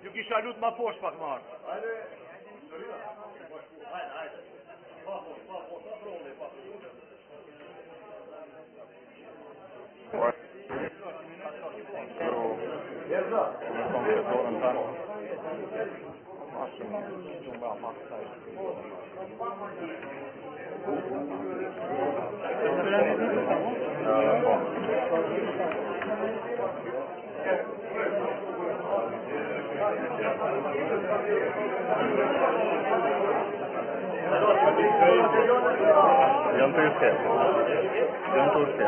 Ju kisha lut ma poshtë pak marë. Janë të usket.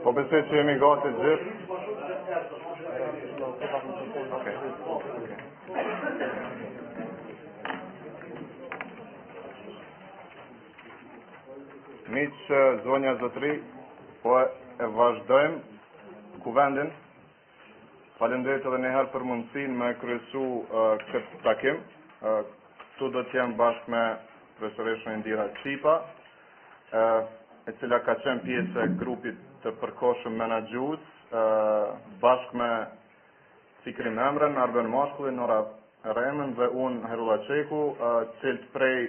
Po besoj që jemi gati gjithë. Miqë zonja zotri, po e vazhdojmë kuvendin. Falenderit edhe njëherë për mundësin me kryesu këtë takim. Këtu do t'jem bashkë me profesoreshën Indira Qipa, e cila ka qenë pjesë e grupit të përkohshëm menaxhues, bashkë me Fikrim Emren, Arben Mashkulli, Nora Remën dhe unë Herula Qeku, cilët prej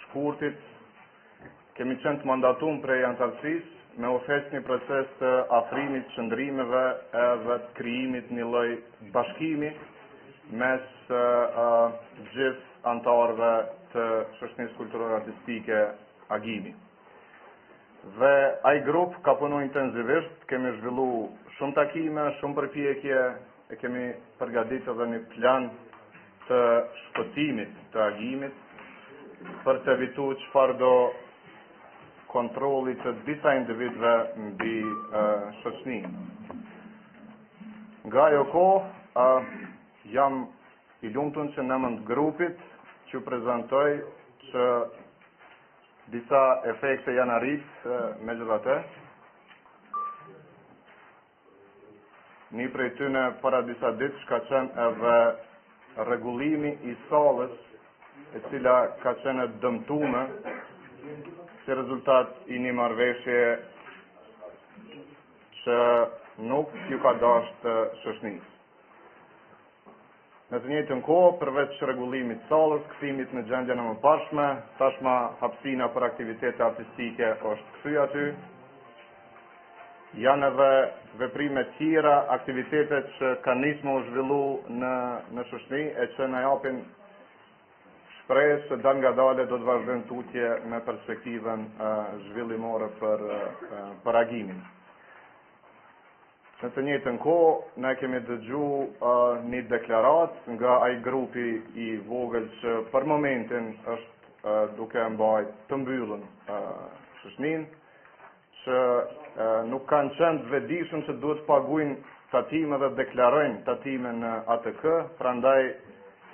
shkurtit kemi qenë të mandatum prej antarësisë me ofes një proces të afrimit, qëndrimeve edhe të krijimit një lloj bashkimi mes gjithë antarëve të shoqërisë kulturore artistike Agimi. Dhe ai grup ka punu intensivisht, kemi zhvillu shumë takime, shumë përpjekje, e kemi përgatitur edhe një plan të shpëtimit të Agimit për të evituar çfarëdo kontrolli të disa individëve mbi shoqërinë. Nga ajo kohë jam i lumtur që në emër të grupit që prezantoj që disa efekte janë arritë megjithatë. Një prej tyre para disa ditë ka qenë edhe rregullimi i sallës, e cila ka qenë e dëmtuar si rezultat i një marrëveshje që nuk ju ka dashur shoqërisë. Në të njëjtën kohë, përveç rregullimit të sallës, kthimit në gjendjen e mëparshme, tashma hapësina për aktivitete artistike është kthyer aty. Janë edhe veprime tjera, aktivitete që kanë nisur u zhvillu në shoqëri e që na japin shpresë se dal ngadalë do të vazhdojmë tutje me perspektivën zhvillimore për Agimin. Në të njëjtën kohë, ne kemi dëgjuar një deklarat nga ai grupi i vogël që për momentin është duke mbajtur të mbyllën shoqërinë, që nuk kanë qenë të vetëdijshëm se duhet paguajnë tatime dhe deklarojnë tatime në ATK, prandaj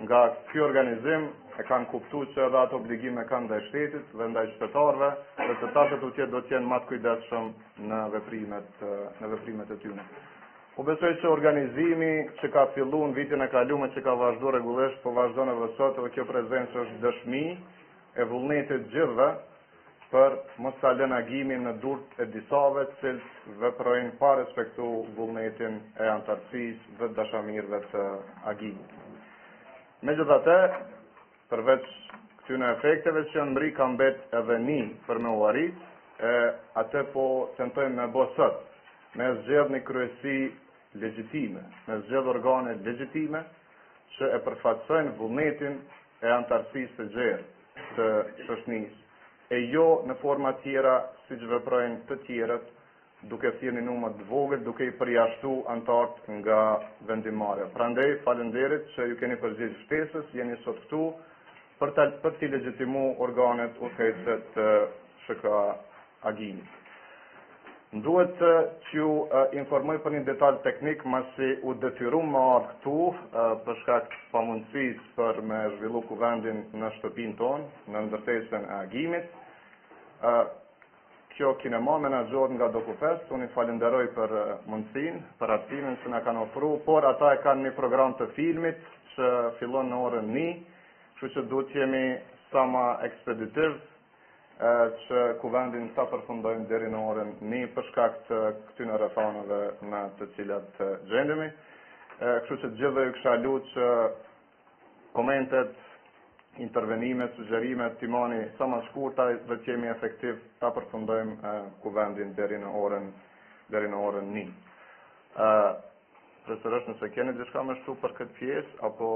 nga ky organizim e kanë kuptuar se edhe ato obligime kanë ndaj shtetit dhe ndaj qytetarëve, dhe të tashët utje do të jenë më të kujdesshëm në veprimet e tyre. Po besoj që organizimi që ka filluar në vitin e kaluar, që ka vazhduar rregullisht, po vazhdon edhe sot, dhe kjo prezencë është dëshmi e vullnetit gjithëve për mos ta lënë Agimin në durt e disave të cilët veprojnë pa respektu vullnetin e antarësisë dhe dashamirëve të Agimit. Megjithatë, përveç këtyre efekteve që janë mbri, ka mbet edhe një për me u arrit, atë po tentojmë me bë sot, me zgjedh një kryesi legjitime, me zgjedh organe legjitime që e përfaqësojnë vullnetin e antarësisë të gjerë të shoqërisë, e jo në forma tjera siç veprojnë të tjerët, duke thirrni numër të vogël, duke i përjashtu anëtarët nga vendimarrja. Prandaj falenderit që ju keni përgjigjë ftesës, jeni sot këtu për t'i legjitimu organet udhëheqëse të SHK Agimit. Duhet që ju informoj për një detaj teknik, masi u detyrum më ardhë këtu për shkak të pamundësisë për me zhvillu kuvendin në shtëpinë tonë, në ndërtesën e Agimit. Kjo kinema menaxhohet nga DokuFest, unë i falenderoj për mundësinë, për aftësinë që na kanë ofruar, por ata e kanë një program të filmit që fillon në orën 1, kështu që duhet të jemi sa më ekspeditiv që kuvendin ta përfundojmë deri në orën 1 për shkak të këtyre rrethanave në të cilat gjendemi. Kështu që gjithë ju kisha lutë që komentet, intervenimet, sugjerimet, timoni sa më shkurta dhe që jemi efektiv ta përfundojmë kuvendin deri në orën 1. Profesorësh, nëse keni diçka më shtu për këtë pjesë apo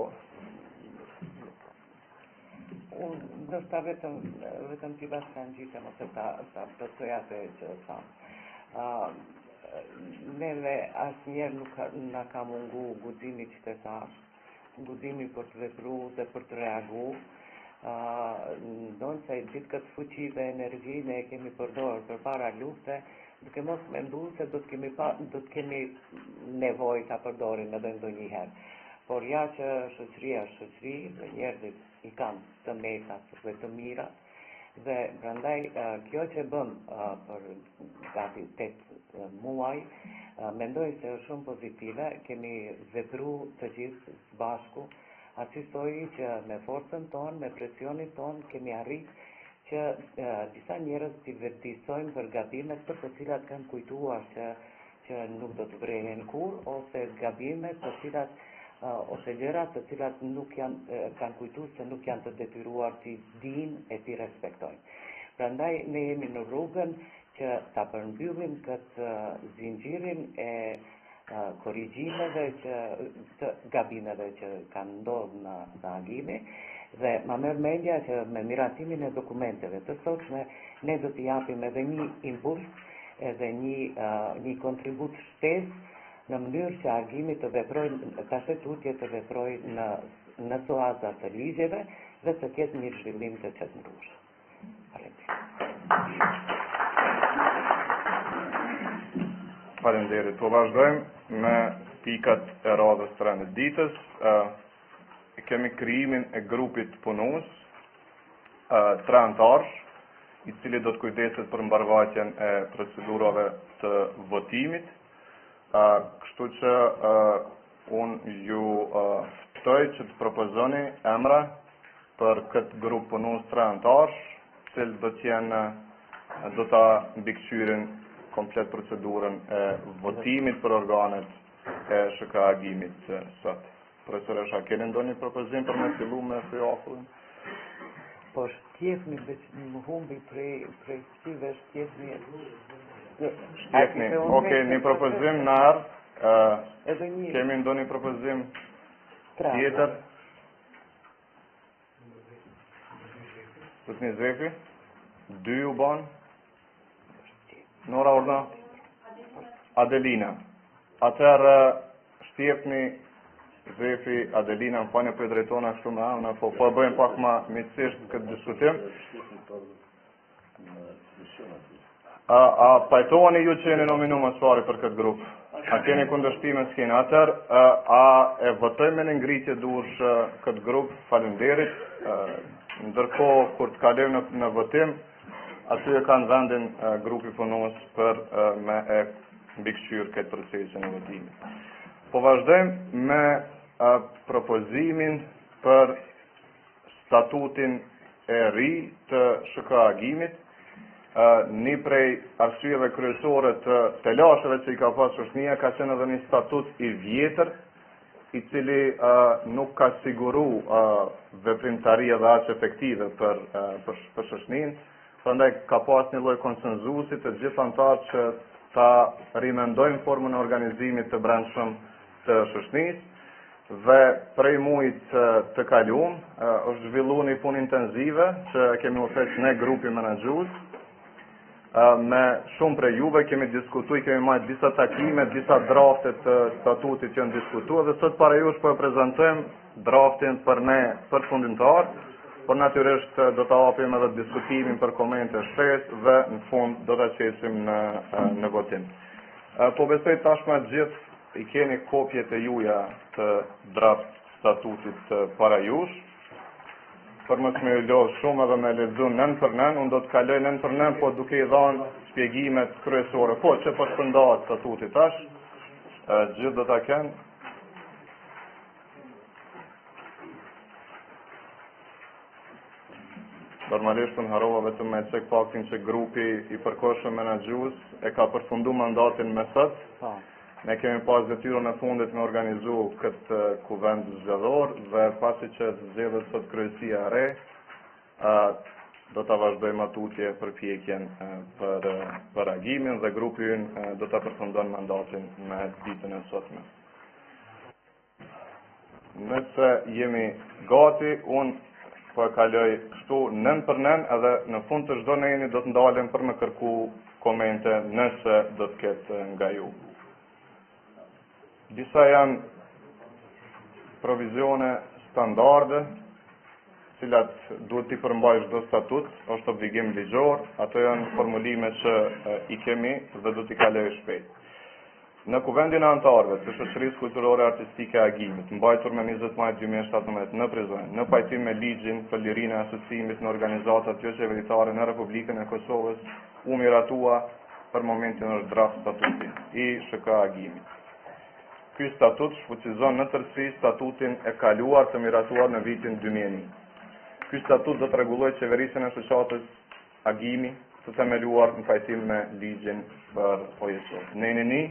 Unë ndoshta vetëm t'i bashkangjitem ose ta plotësoj atë që tham. Neve asnjëherë nuk na ka mungu guximi qytetar, guximi për të vepruar dhe për të reaguar. Ndonë se gjithë këtë fuqi dhe energji ne e kemi përdorur përpara lufte, duke mos menduar se do të kemi nevojë ta përdorim edhe ndonjëherë. Por ja që shoqëria është shoqëri dhe njerëzit i kanë të metat dhe të mirat, dhe prandaj kjo që bëm për gati 8 muaj, mendoj se është shumë pozitive, kemi vepruar të gjithë së bashku, arsisoj që me forcën tonë, me presionin tonë, kemi arritë që disa njerëz t'i vërtisojnë për gabimet për të cilat kanë kujtuar që nuk do të vrehen kur, ose gabimet të cilat ose gjëra të cilat nuk kanë kujtuar se nuk janë të detyruar t'i dinë e t'i respektojnë. Prandaj ne jemi në rrugën që ta përmbyllim këtë zinxhirin e korrigjimeve të gabimeve që kanë ndodhur në Agimi, dhe ma merr mendja që me miratimin e dokumenteve të sotshme ne do t'i japim edhe një impuls, edhe një kontribut shtesë në mënyrë që Agimi të veprojë, ta shtetutje të veprojë në soaza të ligjeve dhe të ketë një zhvillim të qëndrueshëm. Faleminderit. Po vazhdojmë me pikat e radhës së rëndë ditës. Kemi krijimin e grupit punus, 3 anëtarësh, i cili do të kujdeset për mbarvajtjen e procedurave të votimit. Kështu që unë ju ftoj që të propozoni emra për këtë grup punus 3 anëtarësh, cilë do ta mbikëqyrin komplet procedurën e votimit për organet e SHK Agimit sot. Profesorësh, a keni ndonjë propozim për me fillu me fjofullin? Po shtjefni më humbi prej stive, shtjefni. Okej, një propozim në ardhë. Kemi ndonjë propozim tjetër? Sot një Zefi? 2 u banë? Nora Orna? Adelina. Atëherë shtjefni Zefi, Adelina, më falni për drejtona kështu me anë, po bëjmë pak më miqësisht këtë diskutim. A pajtoheni ju që jeni nominu më sfari për këtë grup? A keni kundërshtime s'keni? Atëherë, a e votojmë në ngritje dush këtë grup? Faleminderit. Ndërkohë, kur të kalojmë në votim, aty e kanë vendin grupi punus për me e mbikëqyrë këtë procesin e votimit. Po vazhdojmë me propozimin për statutin e ri të SHK Agimit. Një prej arsyeve kryesore të lasheve që i ka pasur shoqënia ka qenë edhe një statut i vjetër, i cili nuk ka siguru veprimtaria dhe aq efektive për shoqëninë. Prandaj ka pas një lloj konsenzusi të gjithë anëtarët që ta rimendojnë formën e organizimit të brendshëm të shoqënisë, dhe prej muajit të kaluam është zhvilluar një punë intensive që kemi udhëhequr ne grupi menaxhues, Me shumë prej juve kemi diskutuar, kemi marrë disa takime, disa drafte të statutit që janë diskutuar dhe sot para jush po e prezantojmë draftin për ne përfundimtar, por natyrisht do ta hapim edhe diskutimin për komente shpresë dhe në fund do ta çesim në votim. Po besoj tashmë gjithë i keni kopjet e juaja të draft statutit para jush. Për mos me lodh shumë edhe me lexuar nën për nën, unë do të kaloj nën për nën, po duke i dhënë shpjegimet kryesore. Po që po shpërndahet statuti tash, gjithë do ta kenë. Normalisht unë harrova vetëm me çek faktin që grupi i përkohshëm menaxhues e ka përfunduar mandatin me sot. Ne kemi pas detyrën e fundit me organizu këtë kuvend zgjedhor dhe pasi që zgjedhet sot kryesia e re, do ta vazhdojmë atutje përpjekjen për agimin dhe grupi ynë do ta përfundon mandatin me ditën e sotme. Nëse jemi gati, unë po e kaloj kështu nën për nën edhe në fund të çdo neni do të ndalem për me kërku komente nëse do të ketë nga ju. Disa janë provizione standarde, cilat duhet t'i përmbajë çdo statut, është obligim ligjor, ato janë formulime që i kemi dhe do t'i kaloj shpejt. Në kuvendin e antarëve të shoqërisë kulturore artistike e agimit, mbajtur me 20 maj 2017 në prizren, në pajtim me ligjin për lirinë e asociimit në organizatat jo qeveritare në Republikën e Kosovës, u miratua për momentin është draft statuti i SHK agimit. Ky statut shfuqizon në tërësi statutin e kaluar të miratuar në vitin 2001. Ky statut do të rregullojë qeverisjen e shoqatës agimi të themeluar në pajtim me ligjin për OJC. Nenini,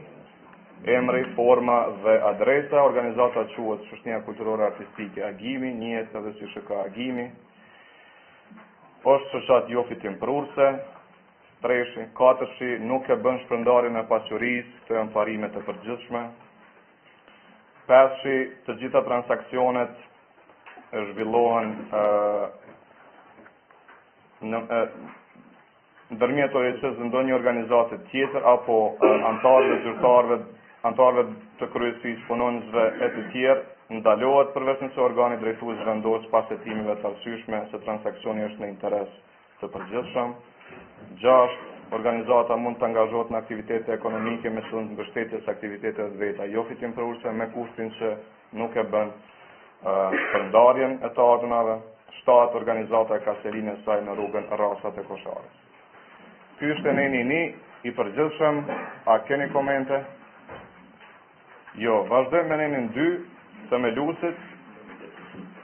emri, forma dhe adresa, organizata quhet Shoqënia Kulturore Artistike Agimi, njihet edhe si SHK Agimi. Është shoqat jo fitimprurse, treshi, katërshi, nuk e bën shpërndarjen e pasurisë, këto janë parimet e përgjithshme. Pesshi, të gjitha transaksionet zhvillohen ndërmjet OJC-s dhe ndonjë organizate tjetër apo antarëve, zyrtarëve të kryesisë, punonjësve e të tjerë, ndalohet përveç nëse organi drejtues vendos pas hetimeve të arsyeshme se transaksioni është në interes të përgjithshëm. 6. Organizata mund të angazhohet në aktivitete ekonomike me qëllim të mbështetjes aktiviteteve të veta jo fitimprurse me kushtin që nuk e bën shpërndarjen e të ardhunave. 7. Organizata e ka selinë e saj në rrugën Rasat e Kosharës. Ky është neni i përgjithshëm. A keni komente? Jo, vazhdojmë me nenin 2, themeluesit.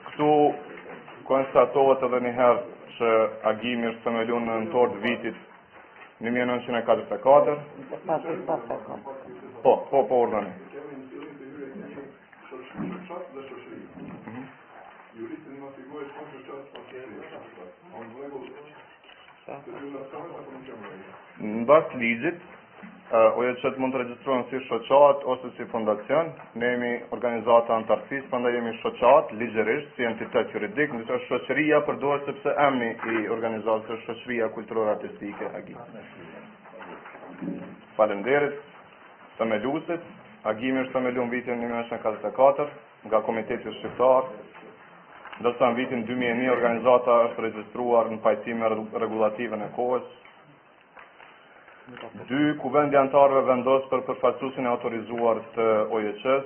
Këtu konstatohet edhe një herë që agimi është themeluar në nëntor të vitit 1944. Po, urdhani. Në bas ligjit, OJC mund të regjistrojnë si shoqat ose si fondacion, ne jemi organizata antarësisë, prandaj jemi shoqat ligjërisht si entitet juridik, ndërsa shoqëria përdoret sepse emri i organizatës është Shoqëria Kulturore Artistike Agimi. Faleminderit. Themeluesit, agimi është themeluar në vitin 1944 nga Komiteti Shqiptar, ndërsa në vitin 2001 organizata është regjistruar në pajtim me rregullativën e kohës. 2. Kuvendi antarëve vendos për përfaqësuesin e autorizuar të OJC-s,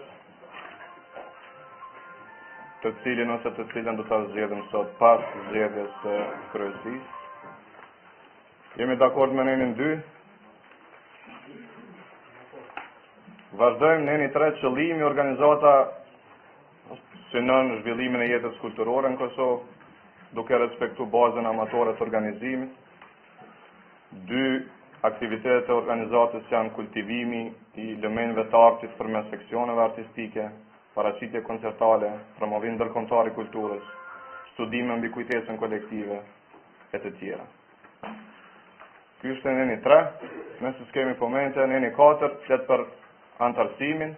të cilin ose të cilën do ta zgjedhim sot pas zgjedhjes së kryesisë. Jemi dakord me nenin 2? Vazhdojmë neni 3, qëllimi organizata synon zhvillimin e jetës kulturore në Kosovë, duke respektuar bazën amatore të organizimit. 2. Aktivitetet e organizatës janë kultivimi i elementeve të artit përmes seksioneve artistike, paraqitje koncertale, promovim ndërkombëtar i kulturës, studime mbi kujtesën kolektive e të tjera. Ky është neni 3, nëse s'kemi komente, neni 4, flet për antarësimin.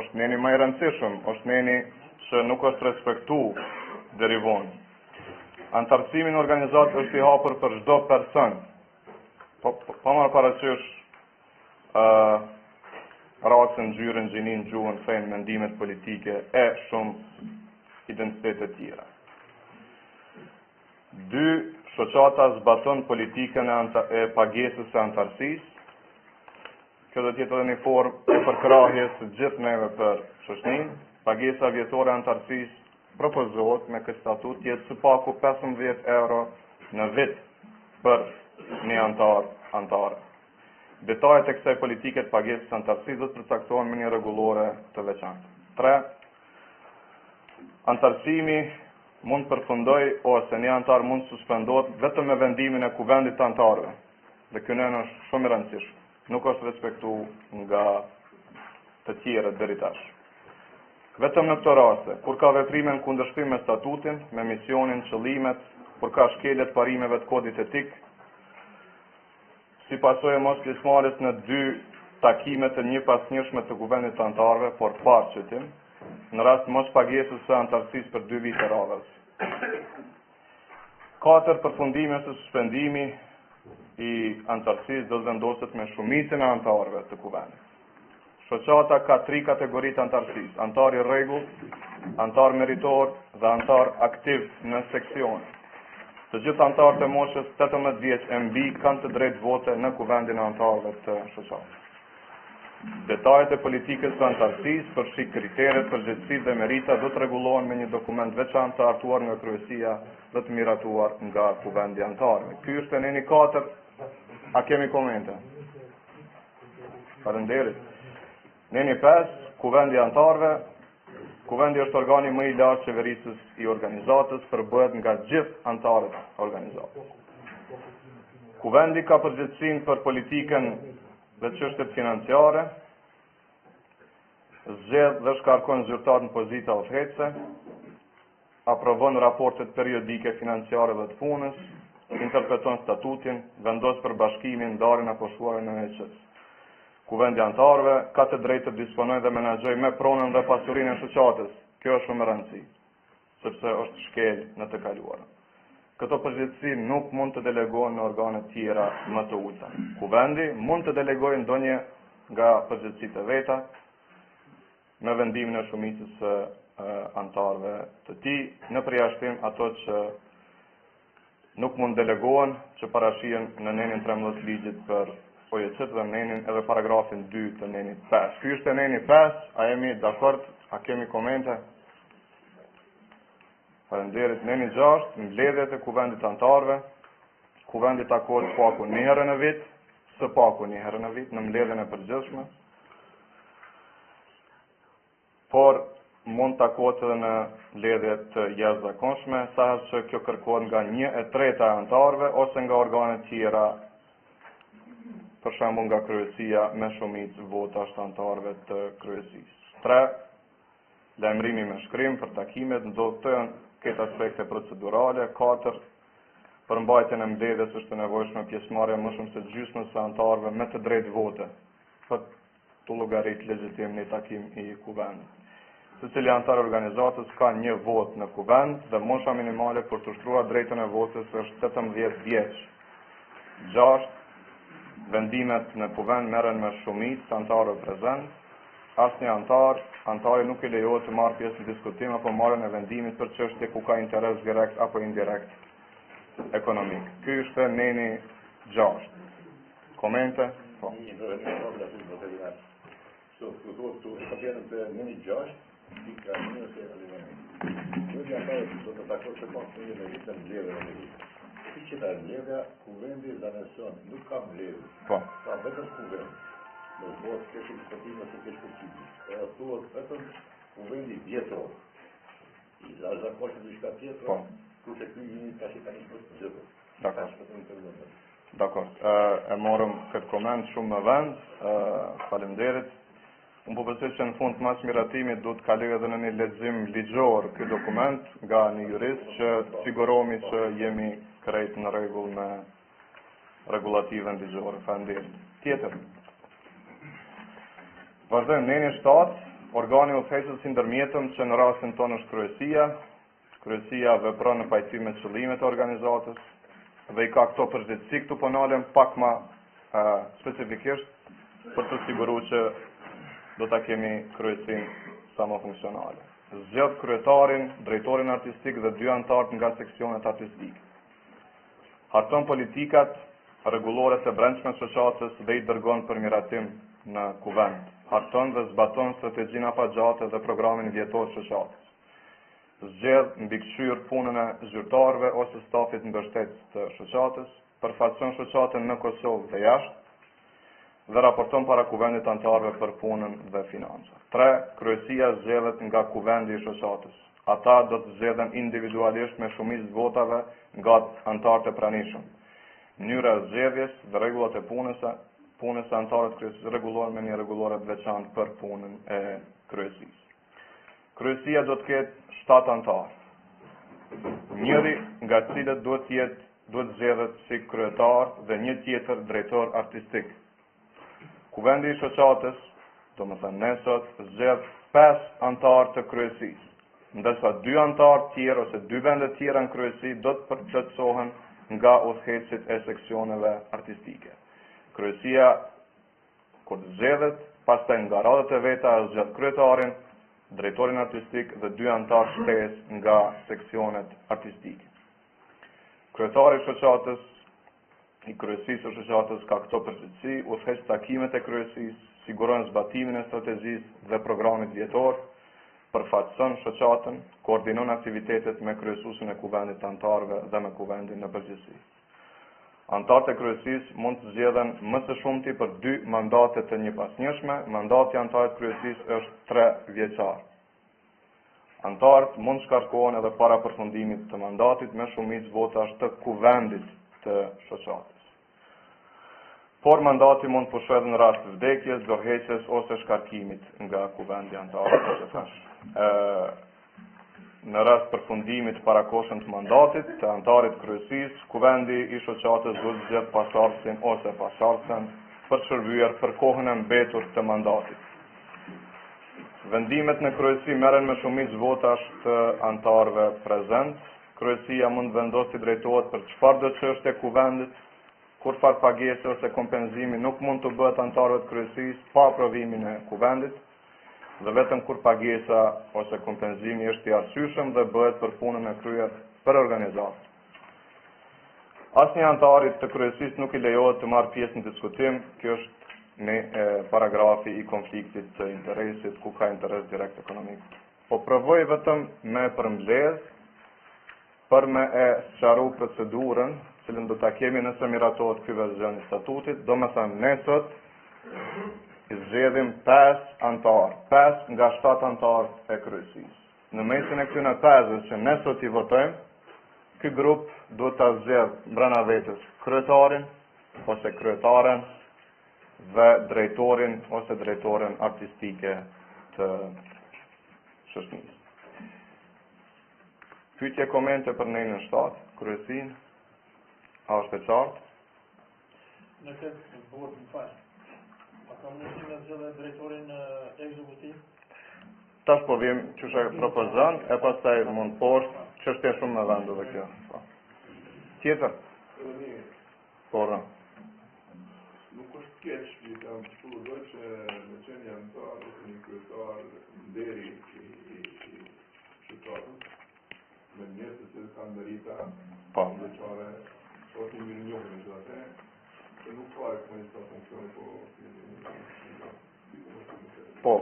Është neni më i rëndësishëm, është neni që nuk është respektuar deri vonë. Antarësimi në organizat është i hapur për çdo person. Pa marrë parasysh rasën, ngjyrën, gjinin, gjuhën, fenë, mendimet politike e shumë identitete tjera. 2. Shoqata zbaton politikën e pagesës së antarësisë. Kjo do të jetë edhe një formë e përkrahjes së gjithë neve për shoqërinë. Pagesa vjetore e antarësisë propozohet me këtë statut të jetë së paku 15 euro në vit për një antare. Detajet e kësaj politike të pagesës së antarësisë do të përcaktohen me një rregullore të veçantë. 3. Antarësimi mund përfundoj ose një antar mund suspendohet vetëm me vendimin e kuvendit të antarëve. Dhe kjo është shumë e rëndësishme. Nuk është respektu nga të tjerët deri tash. Vetëm në këto raste, kur ka veprime në kundërshtim me statutin, me misionin, qëllimet, kur ka shkelje të parimeve të kodit etik, si pasojë mos pjesëmarrjes në 2 takime të njëpasnjëshme të kuvendit të antarëve, por paraqytim, në rast mos pagesës së antarësisë për 2 vite radhës. 4. Përfundimi ose suspendimi i antarësisë do të vendoset me shumicën e antarëve të kuvendit. Shoqata ka 3 kategori të antarësisë: antar i rregullt, antar meritor dhe antar aktiv në seksion. Të gjithë antarët e moshës 18 vjeç e mbi kanë të drejtë vote në kuvendin e antarëve të shoqatës. Detajet e politikës së antarësisë, përfshi kriteret, përgjegjësitë dhe merita do të rregullohen me një dokument veçantë të hartuar nga kryesia dhe të miratuar nga kuvendi i antarëve. Ky është neni 4. A kemi komente? Faleminderit. Neni 5, kuvendi i antarëve. Kuvendi është organi më i lartë qeverisës i organizatës, përbëhet nga gjithë antarët e organizatës. Kuvendi ka përgjegjësinë për politikën dhe çështjet financiare, zgjedh dhe shkarkon zyrtar në pozita udhëheqëse, aprovon raportet periodike financiare dhe të punës, interpreton statutin, vendos për bashkimin, ndarjen apo shuarjen e heqës. Kuvendi i antarëve ka të drejtë të disponojë dhe menaxhojë me pronën dhe pasurinë e shoqatës. Kjo është shumë e rëndësishme, sepse është shkelë në të kaluarën. Këto përgjegjësi nuk mund të delegohen në organe tjera më të ulta. Kuvendi mund të delegojë ndonjë nga përgjegjësitë e veta me vendimin e shumicës së antarëve të tij, në përjashtim ato që nuk mund delegohen, që parashihen në nenin 13 të ligjit për OJC dhe nenin edhe paragrafin 2 të nenit 5. Ky është neni 5, a jemi dakord? A kemi komente? Faleminderit. Neni 6, mbledhjet e kuvendit të antarëve. Kuvendi takohet së paku një herë në vit, në mbledhjen e përgjithshme. Por mund takohet edhe në mbledhje të jashtëzakonshme, sa herë që kjo kërkohet nga 1/3 e antarëve ose nga organe tjera, për shembull nga kryesia me shumicë votash të antarëve të kryesisë. 3. Lajmërimi me shkrim për takimet, ndodhen këtë aspekte procedurale. 4. Për mbajtjen e mbledhjes është e nevojshme pjesëmarrja më shumë se gjysmës së antarëve me të drejtë vote për të llogarit legjitim në takim i kuvendit. Secili antar organizatës ka 1 vot në kuvend dhe mosha minimale për të ushtruar drejtën e votës është 18 vjeç. 6. Vendimet në kuvend merren me shumicë të antarëve prezent. Asnjë antari nuk i lejohet të marrë pjesë në diskutim apo marrjen e vendimit për çështje ku ka interes direkt apo indirekt ekonomik. Ky është neni 6. Komente? Po. Që ta mbledhja, kuvendi zaneson, nuk ka mbledhje. Po. Ka vetëm kuvend. Në bëhet kesh eksportime se kesh përqybi. E thuhet vetëm kuvendi vjetor. I zakoshë diçka tjetër. Po. Kurse ky vini tash tani për të gjithë. Dakor. Dakor. E morëm këtë koment shumë në vend. Faleminderit. Unë po besoj që në fund mas miratimit do të kaloj edhe në një lexim ligjor ky dokument nga një jurist që sigurohemi që jemi krejt në rregull me rregullativën ligjore. Faleminderit. Tjetër. Vazhdojmë neni 7, organi udhëheqës i ndërmjetëm që në rastin tonë është kryesia. Kryesia vepron në pajtim me qëllimet e organizatës dhe i ka këto përgjegjësi. Këtu po nalem pak më specifikisht për të siguruar që do ta kemi kryesin sa më funksionale. Zgjedh kryetarin, drejtorin artistik dhe 2 anëtarë nga seksionet artistike. Harton politikat rregullore të brendshme të shoqatës dhe i dërgon për miratim në kuvend. Harton dhe zbaton strategjinë afatgjate dhe programin vjetor të shoqatës. Zgjedh mbikëqyr punën e zyrtarëve ose stafit mbështetës të shoqatës, përfaqëson shoqatën në Kosovë dhe jashtë dhe raporton para kuvendit anëtarëve për punën dhe financat. 3. Kryesia zgjedhet nga kuvendi i shoqatës. Ata do të zgjedhen individualisht me shumicë të votave nga anëtarët e pranishëm. Mënyra e zgjedhjes dhe rregullat e punës së anëtarëve të kryesisë rregullohen me një rregullore të veçantë për punën e kryesisë. Kryesia do të ketë 7 anëtarë. Njëri nga të cilët duhet zgjedhet si kryetar dhe një tjetër drejtor artistik. Kuvendi i shoqatës, domethënë ne sot, zgjedh 5 anëtarë të kryesisë, ndërsa 2 anëtarë tjerë ose 2 vende tjera në kryesi do të përplotësohen nga udhëheqësit e seksioneve artistike. Kryesia kur zgjedhet, pastaj nga radhët e veta zgjedh kryetarin, drejtorin artistik dhe 2 anëtarë shtesë nga seksionet artistike. Kryetari i shoqatës i kryesisë së shoqatës ka këto përgjegjësi: udhëheq takimet e kryesisë, siguron zbatimin e strategjisë dhe programit vjetor, përfaqëson shoqatën, koordinon aktivitetet me kryesuesin e kuvendit të anëtarëve dhe me kuvendin në përgjithësi. Anëtarët e kryesisë mund të zgjedhen më së shumti për 2 mandate të njëpasnjëshme. Mandati i anëtarit të kryesisë është 3 vjeçar. Anëtarët mund shkarkohen edhe para përfundimit të mandatit me shumicë votash të kuvendit të shoqatës. Por mandati mund pushohet në rast të vdekjes, dorëheqjes ose shkarkimit nga kuvendi anëtarëve ose thash. Në rast përfundimit parakoshëm të mandatit të anëtarit kryesisë, kuvendi i shoqatës duhet të zgjedhë pasardhësin ose pasardhësen për të shërbyer për kohën e mbetur të mandatit. Vendimet në kryesi merren me shumicë votash të anëtarëve prezent. Kryesia mund vendosë të drejtohet për çfarëdo çështje kuvendit, kur farë pagese ose kompenzimi nuk mund të bëhet anëtarëve të kryesisë pa aprovimin e kuvendit, dhe vetëm kur pagesa ose kompenzimi është i arsyeshëm dhe bëhet për punën e kryer për organizatë. Asnjë anëtarit të kryesisë nuk i lejohet të marrë pjesë në diskutim. Kjo është në paragrafi i konfliktit të interesit ku ka interes direkt ekonomik. Po provoj vetëm me përmbledh për me e sqaru procedurën, cilën do ta kemi nëse miratohet ky verzion i statutit. Domethënë ne sot i zgjedhim 5 anëtarë, 5 nga 7 anëtarë e kryesisë. Në mesin e këtyre 5 që ne sot i votojmë, ky grup duhet ta zgjedhë brenda vetes kryetarin ose kryetaren dhe drejtorin ose drejtoren artistike të shoqënisë. Pyetje, komente për nenën 7, kryesin, a është e qartë? Në këtë botë më fal. A ka mundësi me zgjedhë drejtorin ekzekutiv? Tash po vim çështja propozon, e pastaj mund poshtë, çështja shumë më vend edhe kjo. Tjetër? Por. Nuk është keq, i kam shpurë që në qenë anëtar ose një kryetar deri i shoqatës, me njerëz që kanë merita veçare, ose një njohje të atë, që nuk ka ekonomista funksione po.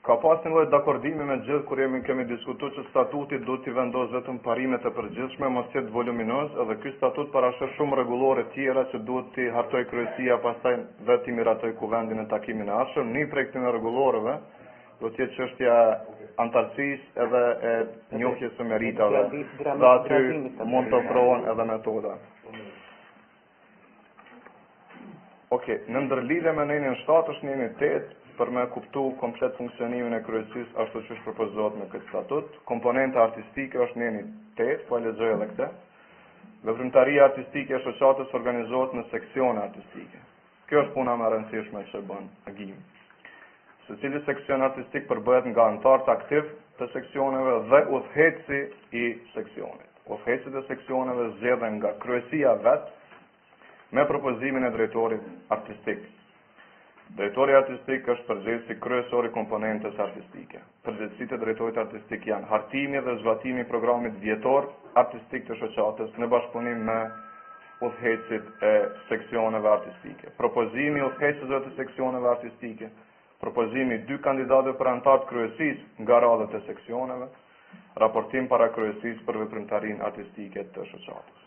Ka pas një lloj dakordimi me gjithë kur kemi diskutuar që statuti duhet t'i vendosë vetëm parimet e përgjithshme, mos jetë voluminoz, edhe ky statut parashë shumë rregullore tjera që duhet t'i hartoj kryesia, pastaj vetë i miratoj kuvendin në takimin e ardhshëm. Një prej këtyre rregulloreve do të jetë çështja antarësisë edhe e njohjes së meritave. Dhe aty mund të ofrohen edhe metoda. Okej, në ndërlidhje me nenën 7 është neni 8 për me kuptu komplet funksionimin e kryesisë ashtu siç propozohet në këtë statut. Komponenta artistike është neni 8, po e lexoj edhe këtë. Veprimtaria artistike e shoqatës organizohet në seksione artistike. Kjo është puna më e rëndësishme që bën agimi. Secili seksion artistik përbëhet nga anëtarë aktiv të seksioneve dhe udhëheci i seksionit. Udhëhecit e seksioneve zgjedhen nga kryesia vet me propozimin e drejtorit artistik. Drejtori artistik është përgjegjësi kryesor i komponentës artistike. Përgjegjësitë e drejtorit artistik janë hartimi dhe zbatimi i programit vjetor artistik të shoqatës në bashkëpunim me udhëhecit e seksioneve artistike. Propozimi i udhëhecësve të seksioneve artistike, propozimi 2 kandidatëve për antar të kryesisë nga radhët e seksioneve, raportim para kryesisë për veprimtarinë artistike të shoqatës.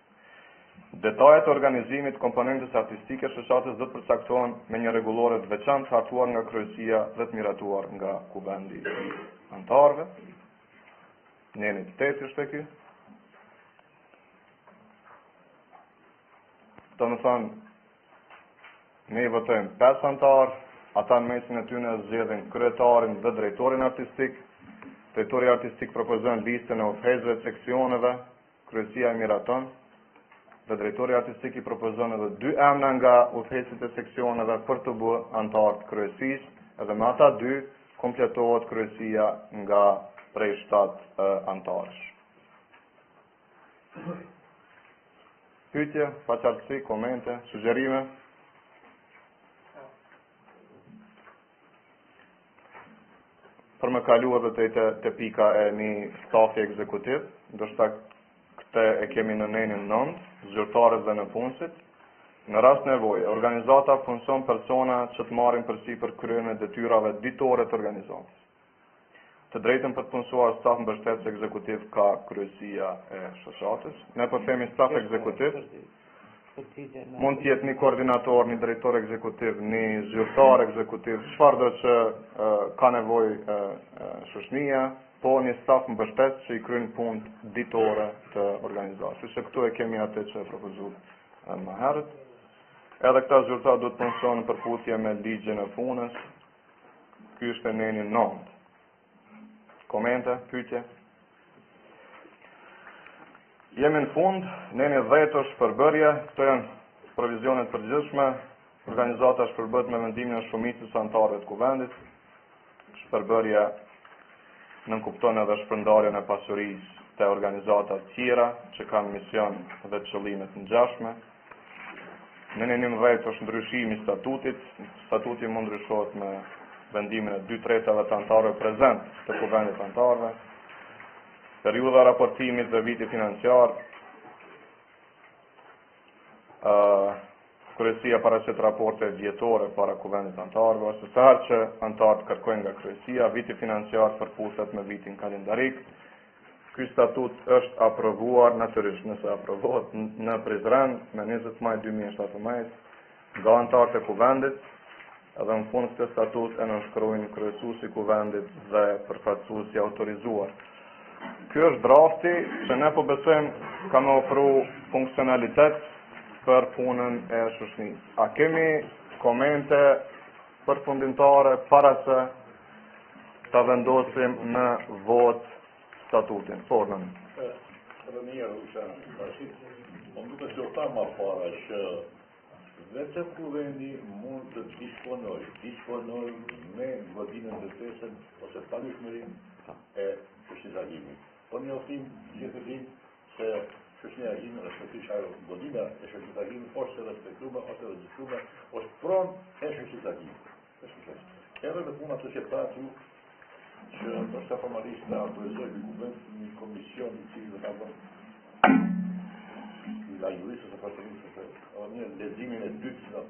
Detajet e organizimit të komponentës artistike shoqatës do të përcaktohen me një rregullore të veçantë hartuar nga kryesia dhe të miratuar nga kuvendi i antarëve. Neni 8 është ky. Do të thonë, ne i votojmë 5 antarë, ata në mesin e tyre zgjedhin kryetarin dhe drejtorin artistik. Drejtori artistik propozon listën e udhëhecësve të seksioneve, kryesia e miraton, dhe drejtori artistik i propozon edhe 2 emra nga udhëhecët e seksioneve për të bërë antar të kryesisë, edhe me ata 2 kompletohet kryesia nga prej 7 antarësh. Pyetje, paqartësi, komente, sugjerime? Për me kalu edhe të pika e një stafi ekzekutiv, ndoshta këtë e kemi në nenin 9, zyrtarët dhe në punësit. Në rast nevoje, organizata funksion persona që të marrin përsipër kryen e detyrave ditore të organizatës. Të drejtën për të punësuar staf mbështetës ekzekutiv ka kryesia e shoqatës. Ne po themi staf ekzekutiv, mund të jetë një koordinator, një drejtor ekzekutiv, një zyrtar ekzekutiv, çfarëdo që ka nevojë shoqënia, po një staf mbështetës që i kryen punë ditore të organizatës. Se këtu e kemi atë që e propozuar më herët. Edhe këta zyrtar do të punësojnë në përputhje me ligjin e punës. Ky është neni 9. Komente, pyetje? Jemi në fund, neni 10 është shpërbërje, këto janë provizionet përgjithshme, organizata shpërbëhet me vendimin e shumicës së antarëve të kuvendit. Shpërbërja nënkupton edhe shpërndarjen e pasurisë të organizata të tjera që kanë mision dhe qëllime të ngjashme. Në neni 10 është ndryshimi i statutit. Statuti mund ndryshohet me vendimin e 2/3 të antarëve prezent të kuvendit të antarëve. Periudha raportimit dhe viti financiar. Kryesia paraqet raporte vjetore para kuvendit të antarëve, ose sa herë që antarët kërkojnë nga kryesia, viti financiar përputhet me vitin kalendarik. Ky statut është aprovuar natyrisht nëse aprovohet në Prizren me 20 maj 2017 nga antarët e kuvendit, edhe në fund këtë statut e nënshkruajnë kryesuesi i kuvendit dhe përfaqësuesi autorizuar. Ky është drafti që ne po besojmë ka më ofru funksionalitet për punën e shoqënisë. A kemi komente përfundimtare para se ta vendosim në vot statutin? Fornën. Edhe mirë, usha, bashkit, më duke që ta ma para që vetëm kuvendi mund të disponoj me godinën dhe tesën ose palushmërinë e shoqënisë Agjimit. Po një oftim gjithësim se shoqënia Agjimit respektivisht ajo godina e shoqënisë Agjimit ose respektuar ose regjistruar ose pronë e shoqënisë Agjimit. Edhe në puna societare që ndoshta formalisht të autorizoj në kuvend një komision i cili do ta bëjë la juristë të patrimisë një leximin e dytë që do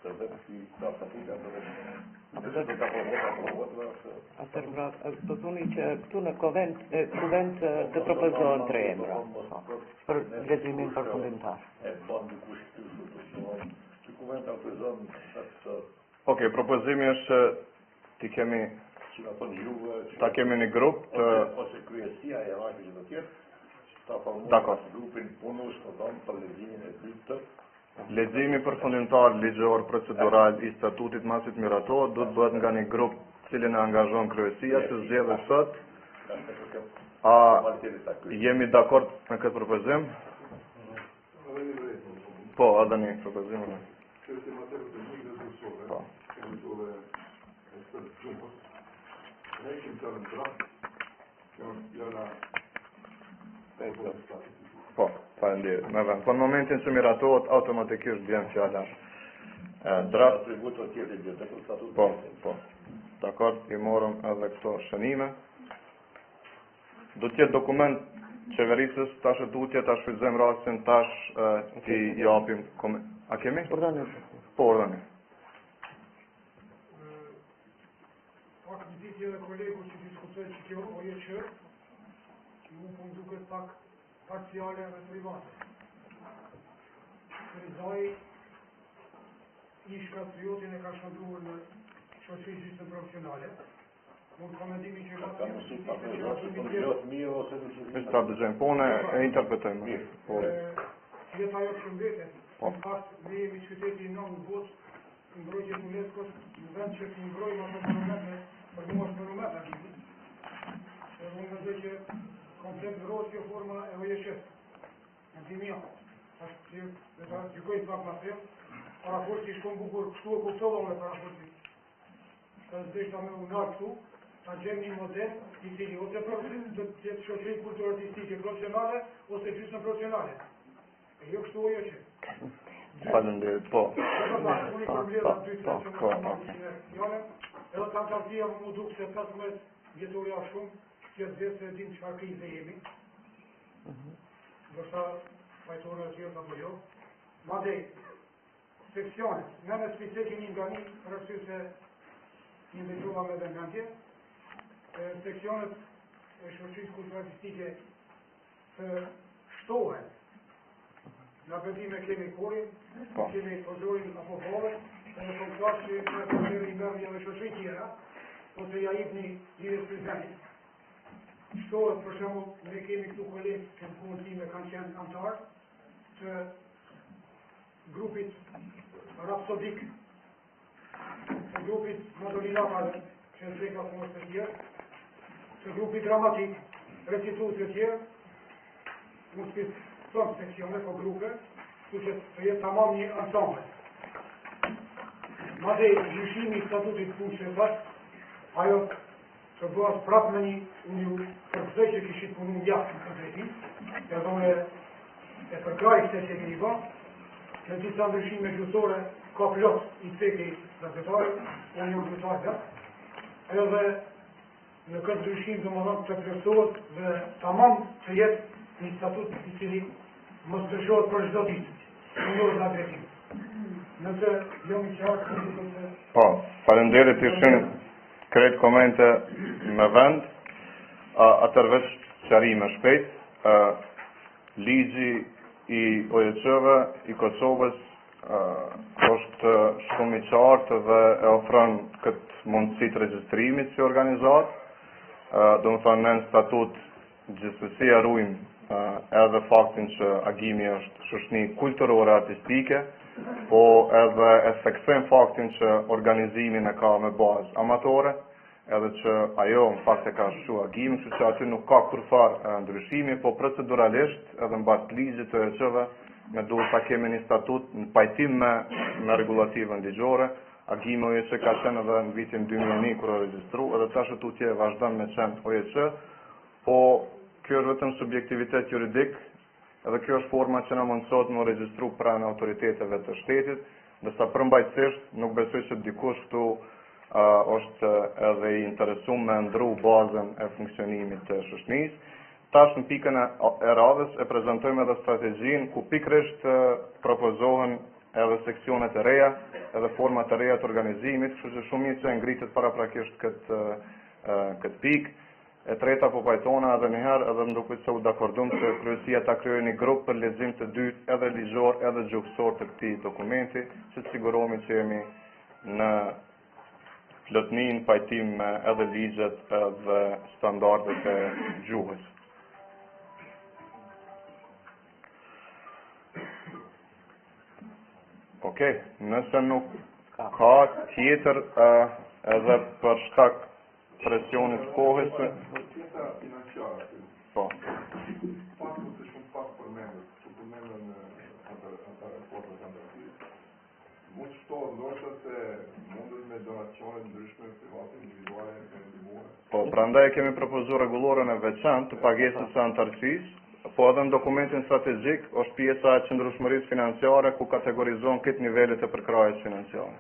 të vetë si ka statutin Po thoni që këtu në kuvend të propozohen 3 emra për leximin përfundimtar. E bën dikush që kuvend autorizon Okej, propozimi është ti kemi ta kemi një grup ose kryesia e rajtë që do tjetë ta formuar grupin punës për leximin e dytë. Leximi përfundimtar ligjor procedural i statutit masit miratohet do të bëhet nga një grup cilin e angazhon kryesia që zgjedhë sot. A jemi dakord me këtë propozim? Po, edhe një propozim. Po. Hekim të rëndra, kjo është fjala Po, faleminderit. Me vend. Po në momentin që miratohet automatikisht vjen fjala draft. Atributo tjetër gjithë, kur statut. Po. Dakor, I morëm edhe këto shënime. Do të jetë dokument qeverisës, tash tutje, tash shfrytëzojmë rastin, tash ti japim A kemi? Po, ordani. Pak një ditë edhe kolegu që diskutoj që kjo OJQ, që mu po më duket pak parciale dhe private. Rizaj, ish patriotin e ka shëndruar në shoqëri gjysmë profesionale. Mund komendimi që ka Ka mësu pak në rrasë, për në gjotë mirë ose në që ta dëgjojmë, po ne e interpretojmë. Jetë ajo që mbetet, në fakt, ne jemi qyteti i nënë në botë, në mbrojtjes UNESCO-s, në vend që të mbrojmë ato monumente, për mua është monumente akiti. Edhe unë mendoj që komplet ndrohet kjo forma e OJQ-s. Në timia. Ashtë që dhe ta gjykojnë pak ma them, paraforci shkon bukur, kështu e kuptova me paraforci. Ka zdeshta me unar këtu, ta gjem një model I cili ose do të jetë shoqëri kulturartistike profesionale ose gjysmë profesionale. E jo kështu OJQ. Faleminderit, po. Unë I përmbledha dy tre që më të marrë fjallën, edhe kanë qartia më duk se 15 vjetorja shumë, që të se dim çfarë krize jemi. Ndoshta fajtore e tjerë apo jo. Madej, seksionet, ne me spise kemi nga një, për arsye se një ndëgjova me vëmendje, seksionet e shoqërisë kulturartistike të shtohen. Në vendime kemi korin, kemi përdorin apo volet, edhe po klasë që në përgjeri I mërë një shoqëri tjera, ose ja jip një lidhës prezentit. Shtohet, për shembull, ne kemi këtu kolegë që në punën time kanë qenë antarë të grupit rapsodik, të grupit Madolinatave, që në treka punës të tjerë, të grupit dramatik, recitues të tjerë, në spit tonë seksione po grupe, ku që të jetë tamam një ensemble. Madej, gjyshimi I statutit punë që tash, ajo të bëhet prapë me unë ju përpësoj që kishit punu jashtë në konkretim, edhe unë e përkraj këte që keni ba, në disa ndryshime gjusore ka plot I ceki gazetari, unë ju gjusar dhe, edhe në këtë ndryshim dhe më dhëmë të plotësohet dhe tamam të jetë një statut I cili mos të shohet për çdo ditë, në nërë nga drejtim. Nëse jam I qartë, Po, faleminderit ishin krejt komente me vend, atërveç qarime shpejt, ligji I OJQ-ve I Kosovës është shumë I qartë dhe e ofron këtë mundësi të regjistrimit që organizat, do më thonë në statut gjithsesi e ruajmë edhe faktin që agimi është shoqëni kulturore artistike, po edhe e theksojmë faktin që organizimin e ka me bazë amatore, edhe që ajo në fakt e ka shu agimi, kështu që aty nuk ka kurfar ndryshimi, po proceduralisht edhe mbas ligjit të OJQ-ve me duhet ta kemi një statut në pajtim me regulativën ligjore. Agimi OJQ ka qenë edhe në vitin 2001 kur u regjistru, edhe tash tutje vazhdon me qenë OJQ, po kjo është vetëm subjektivitet juridik, edhe kjo është forma që na mundësot më regjistru pranë autoriteteve të shtetit, ndërsa përmbajtësisht nuk besoj se dikush këtu është edhe I interesuar me ndru bazën e funksionimit të shoqënisë. Tash në pikën e radhës e prezantojmë edhe strategjinë ku pikërisht propozohen edhe seksionet e reja, edhe format e reja të organizimit, kështu që shumë mirë që ngritet paraprakisht këtë pikë. E treta po pajtona edhe njëherë edhe më duket se u dakordum se kryesia ta kryoj një grup për lexim të dytë edhe ligjor edhe gjuhësor të këtij dokumenti, që të sigurohemi që jemi në plotëni në pajtim me edhe ligjet edhe standardet e gjuhës. Okej, nëse nuk ka tjetër edhe për shkak presionit kohës. Pjesa financiare, Po. faktu se shumë pak përmendet, që përmendën ata raportet antarësisë. Mund shtohet ndoshta se mundet me me donacione ndryshme private, individuale, nga ndihmuar. Po, prandaj kemi propozuar rregulloren e veçantë të pagesës së antarësisë, po edhe në dokumentin strategjik është pjesa e qëndrueshmërisë financiare ku kategorizon këtë nivelet e përkrahjes financiare.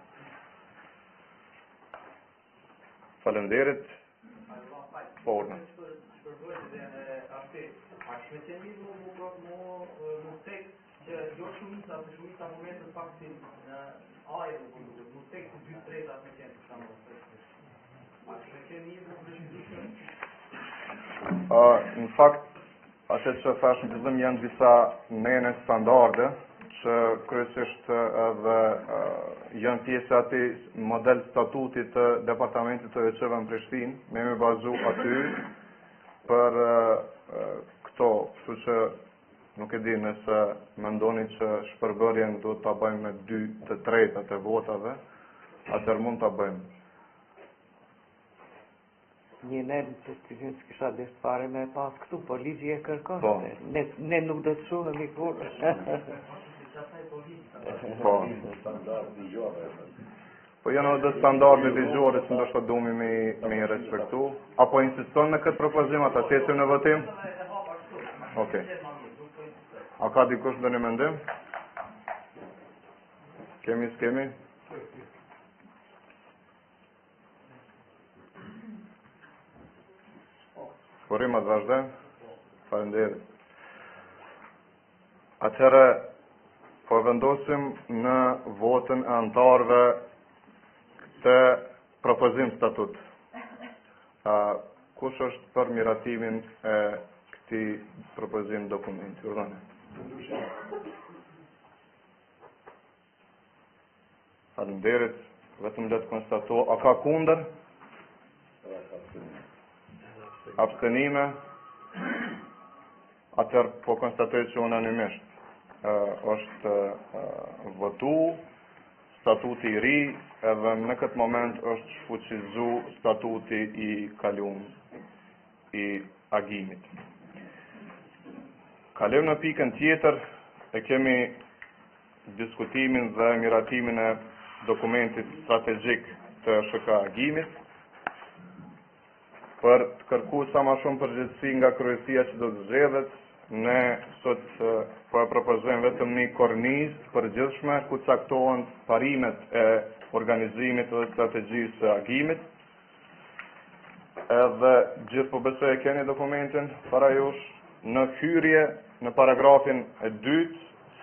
Faleminderit. Po, urna. Në fakt, atë që thash në fillim janë disa nene standarde që kryesisht edhe janë pjesë e atij model statutit të departamentit të veçëve në Prishtinë, me më bazu aty për këto, kështu që nuk e di nëse mendoni që shpërbërjen duhet ta bëjmë me 2/3 të votave, atëherë mund ta bëjmë. Një ne të cilin s'kisha desht fare me pas këtu, po ligji e kërkon. Po. Ne nuk do të shohemi kur. Po. Po janë edhe standarde ligjore që ndoshta duhemi me respektu. Apo insiston në këtë propozim ata tesim në votim? Okej. A ka dikush ndonjë mendim? S'kemi? Porimat vazhdojmë? Faleminderit. Atëherë, po vendosim në votën e antarëve këtë propozim statut. Kush është për miratimin e këtij propozim dokumenti? Urdhëni. Faleminderit. Vetëm le të konstatoj, a ka kundër? Abstenime? Atëherë po konstatoj që unanimisht është votu statuti i ri, edhe në këtë moment është shfuqizu statuti i kalum i agimit. Kalojmë në pikën tjetër, e kemi diskutimin dhe miratimin e dokumentit strategjik të SHK agimit, për të kërkuar sa më shumë përgjegjësi nga kryesia që do të zgjedhet. Ne sot po e propozojmë vetëm një kornizë të përgjithshme ku caktohen parimet e organizimit dhe strategjisë së agimit. Edhe gjithë po besoj e keni dokumentin para jush. Në hyrje, në paragrafin e 2,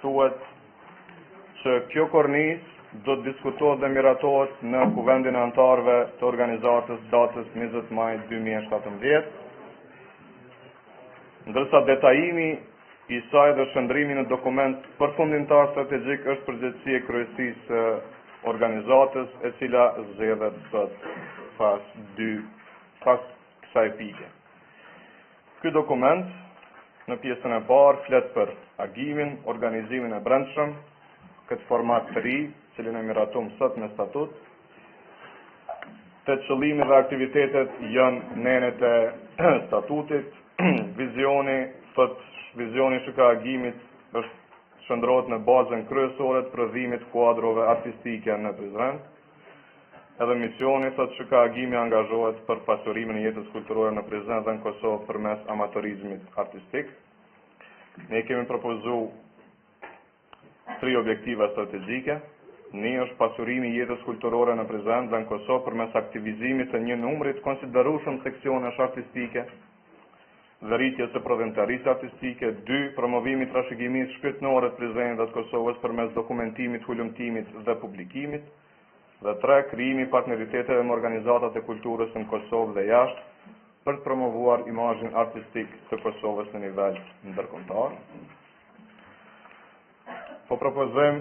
thuhet që kjo kornizë do të diskutohet dhe miratohet në kuvendin e antarëve të organizatës datës 20 maj 2017, ndërsa detajimi i saj dhe shndrimi në dokument përfundimtar strategjik është përgjegjësi e kryesisë së organizatës, e cila zgjedhet sot pas kësaj pike. Ky dokument në pjesën e parë flet për agimin, organizimin e brendshëm, këtë format të ri, cilin e miratum sot me statut. Të qëllimi dhe aktivitetet janë nenet e statutit, vizioni SHK agimit është shndrohet në bazën kryesore të prodhimit kuadrove artistike në Prizren. Edhe misioni thot SHK agimi angazhohet për pasurimin e jetës kulturore në Prizren dhe në Kosovë përmes amatorizmit artistik. Ne kemi propozuar 3 objektiva strategjike. Një është pasurimi i jetës kulturore në Prizren dhe në Kosovë përmes aktivizimit të një numrit konsiderueshëm seksionesh artistike dhe rritjes së prodhimtarisë artistike. 2. Promovimi i trashëgimisë shpirtërore të Prizrenit dhe të Kosovës përmes dokumentimit, hulumtimit dhe publikimit. Dhe 3. Krijimi i partneriteteve me organizatat e kulturës në Kosovë dhe jashtë për të promovuar imazhin artistik të Kosovës në nivel ndërkombëtar. Po propozojmë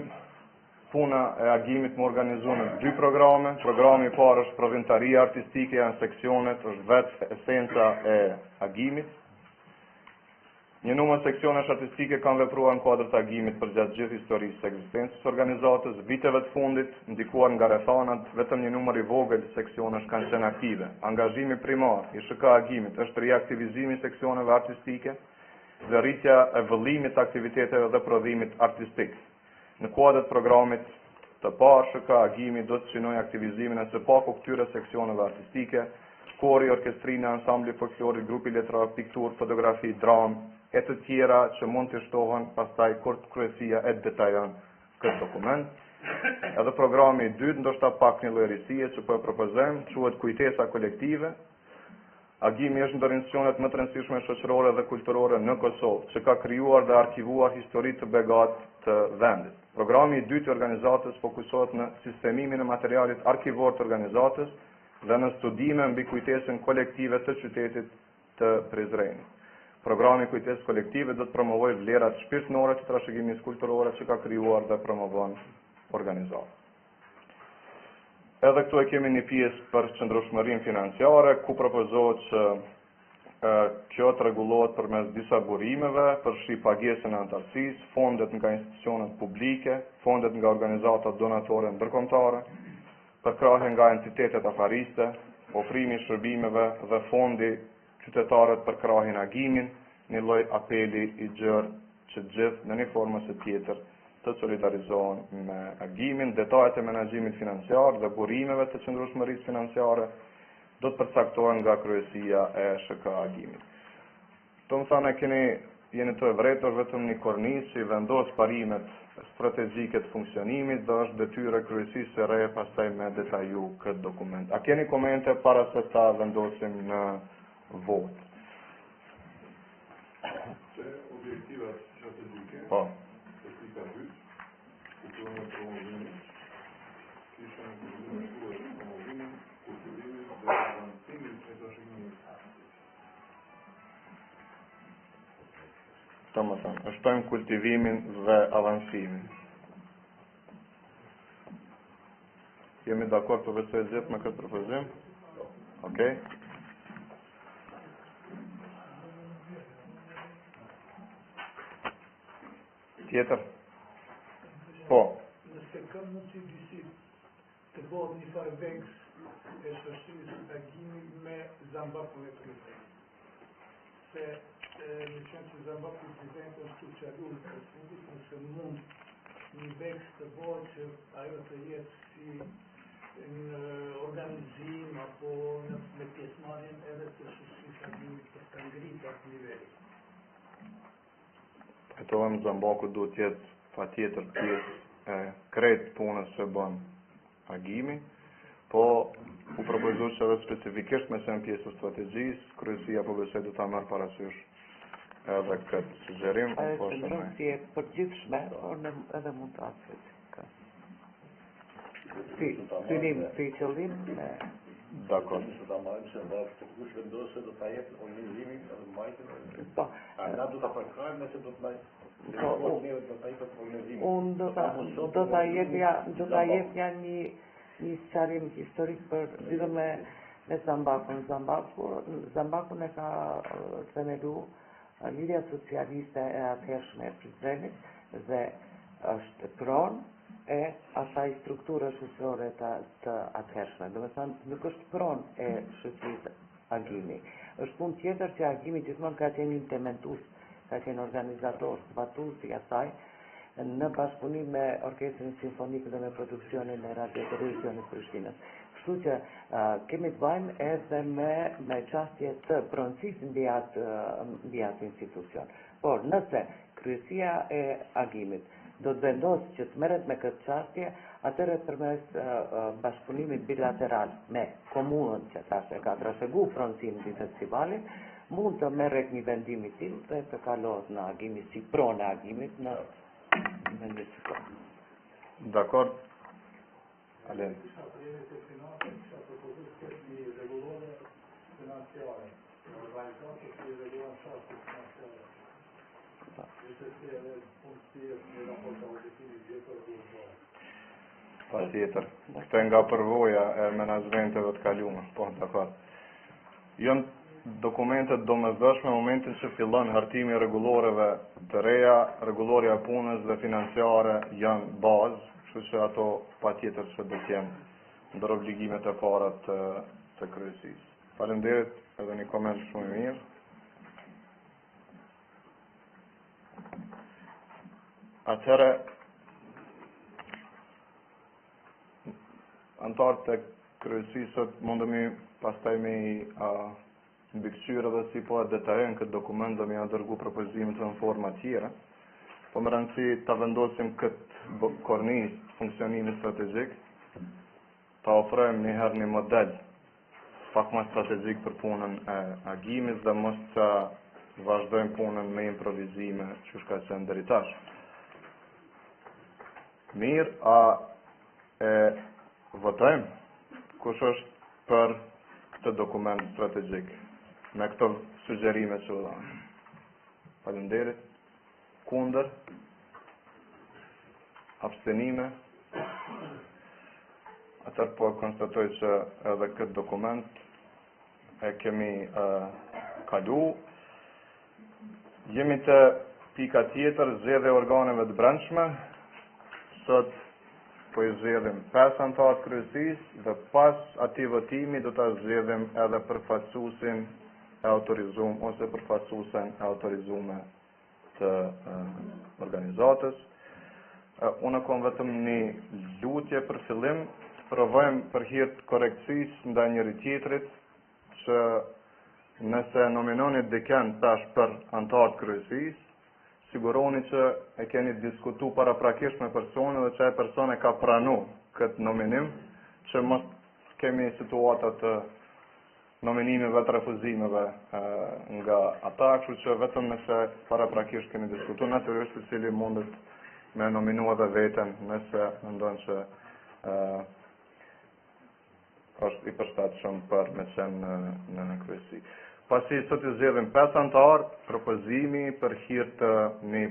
puna e agimit më organizuar në 2 programe. Programi i parë është prodhimtaria artistike, janë seksionet, është vetë esenca e agimit. Një numër seksionesh artistike kanë vepruar në kuadër të agimit për gjatë gjithë historisë së ekzistencës së organizatës. Viteve të fundit, ndikuar nga rrethanat, vetëm një numër i vogël seksionesh kanë qenë aktive. Angazhimi primar i SHK agimit është riaktivizimi i seksioneve artistike dhe rritja e vëllimit të aktiviteteve dhe prodhimit artistik në kuadër të programit Të parë, SHK Agimi do të synojë aktivizimin e së paku këtyre seksioneve artistike, kori, orkestrina, ansambli folklorik, grupi letrar, piktur, fotografi, dram, e të tjera që mund të shtohen pastaj kur kryesia e detajon këtë dokument. Edhe programi i dytë, ndoshta pak një lloj risie që po e propozojmë, quhet kujtesa kolektive. Agimi është ndër institucionet më të rëndësishme shoqërore dhe kulturore në Kosovë, që ka krijuar dhe arkivuar histori të begatë të vendit. Programi i dytë i organizatës fokusohet në sistemimin e materialit arkivor të organizatës dhe në studime mbi kujtesën kolektive të qytetit të Prizrenit. Programi kujtesë kolektive do të promovojë vlerat shpirtërore të trashëgimisë kulturore që ka krijuar dhe promovon organizata. Edhe këtu e kemi një pjesë për qëndrueshmërinë financiare, ku propozohet që kjo të rregullohet përmes disa burimeve, përfshi pagesën e anëtarësisë, fondet nga institucionet publike, fondet nga organizata donatore ndërkombëtare, përkrahje nga entitetet afariste, ofrimi i shërbimeve dhe fondi qytetarët për krahjen e agimin, një lloj apeli i gjerë që gjithë në një formë ose tjetër të solidarizohen me agimin. Detajet e menaxhimit financiar dhe burimeve të qëndrueshmërisë financiare do të përcaktohen nga kryesia e SHK Agimit. Do të thonë jeni të vërtetë vetëm një kornizë që i vendos parimet strategjike të funksionimit dhe është detyrë e kryesisë së re pastaj me detaju këtë dokument. A keni komente para se ta vendosim në vot? Se objektivat strategjike. Po. Shtojmë kultivimin dhe avancimin. Jemi dakord për vetë zgjedh me këtë propozim? Okej. Tjetër? Po. Nëse kam mundësi disi të bëhet një farë veks e shoqërisë Agimit me Zambakun e Prizrenit. Se në qenë që Zambaku i Prizrenit është socialur të fundit, nëse mund një veks të bëhet që ajo të jetë si në organizim apo me pjesëmarrjen edhe të shoqërisë Agimit për të ngritur atë nivel. Fetohem Zambaku duhet të jetë patjetër pjesë e krejt punës që bën Agimi, po u propozoj që edhe specifikisht me sen pjesë të strategjisë, kryesia po besoj do ta marrë parasysh edhe këtë sugjerim. Ajo si e përgjithshme, por edhe mund të aset. Si qëllim me... Dakor. Nëse ta marrim se varet se kush vendosë do ta jep organizimin edhe mbajtjen. Po. Na do ta përkrajmë nëse do të mbaj. Unë do ta jepja një sqarim historik për lidhur me Zambakun. Zambakun e ka themelu Lidhja Socialiste e atëhershme e Prizrenit dhe është pronë e asaj strukture shoqërore të atëhershme. Do të thënë nuk është pronë e shoqërisë Agimi. Është punë tjetër që Agimi gjithmonë ka qenë implementues, ka qenë organizator, zbatues i asaj në bashkëpunim me Orkestrën Simfonike dhe me produksionin e Radio Televizionit Prishtinës. Kështu që kemi të bëjmë edhe me çështje të pronësisë mbi atë institucion. Por nëse kryesia e Agimit do të vendosë që të merret me këtë çështje, atëherë përmes bashkëpunimit bilateral me komunën që tash e ka trashëguar pronësinë e festivalit, mund të merret një vendim i tillë dhe të kalohet në Agimi si pronë e Agimit në vendin e tij. Dakor. Alen. Patjetër. Këtë nga përvoja e menaxhmenteve të kaluara, po, dakor. Janë dokumentet domosdoshme në momentin që fillon hartimi i rregulloreve të reja, rregulloria e punës dhe financiare janë bazë, kështu që ato patjetër që do të jenë ndër obligimet e para të kryesisë. Faleminderit, edhe një koment shumë i mirë. Atëherë antarët e kryesisë sot mundemi pastaj me mbikëqyrë edhe si po detajojnë këtë dokument dhe me ja dërgu propozimet në forma tjera. Po më rëndësi ta vendosim këtë kornizë funksionimit strategjik, ta ofrojmë njëherë një model pak më strategjik për punën e agimit dhe mos të vazhdojmë punën me improvizime që shka qenë deri tash. Mirë, a e votojmë kush është për këtë dokument strategjik me këto sugjerime që u dhanë? Faleminderit. Kundër? Abstenime? Atër po konstatoj që edhe këtë dokument e kemi kalu. Jemi të pika tjetër, zgjedhja e organeve të brendshme. Sot po i zgjedhim 5 antarë të kryesisë dhe pas atij votimi do ta zgjedhim edhe përfaqësuesin e autorizuar ose përfaqësuesen e autorizuar të organizatës. Unë kam vetëm një lutje për fillim, provojmë për hir të korrektësisë ndaj njëri tjetrit që nëse nominoni dikën tash për antar të kryesisë, siguroni që e keni diskutu paraprakisht me personin dhe që e person e ka pranu këtë nominim, që mos kemi situata të nominimeve të refuzimeve nga ata, kështu që vetëm nëse paraprakisht keni diskutu, natyrisht i cili mundet me nominu edhe veten nëse mendon që është i përshtatshëm për me qenë në kryesi. Pasi sot i zgjedhim 5 antarë, propozimi për hir të një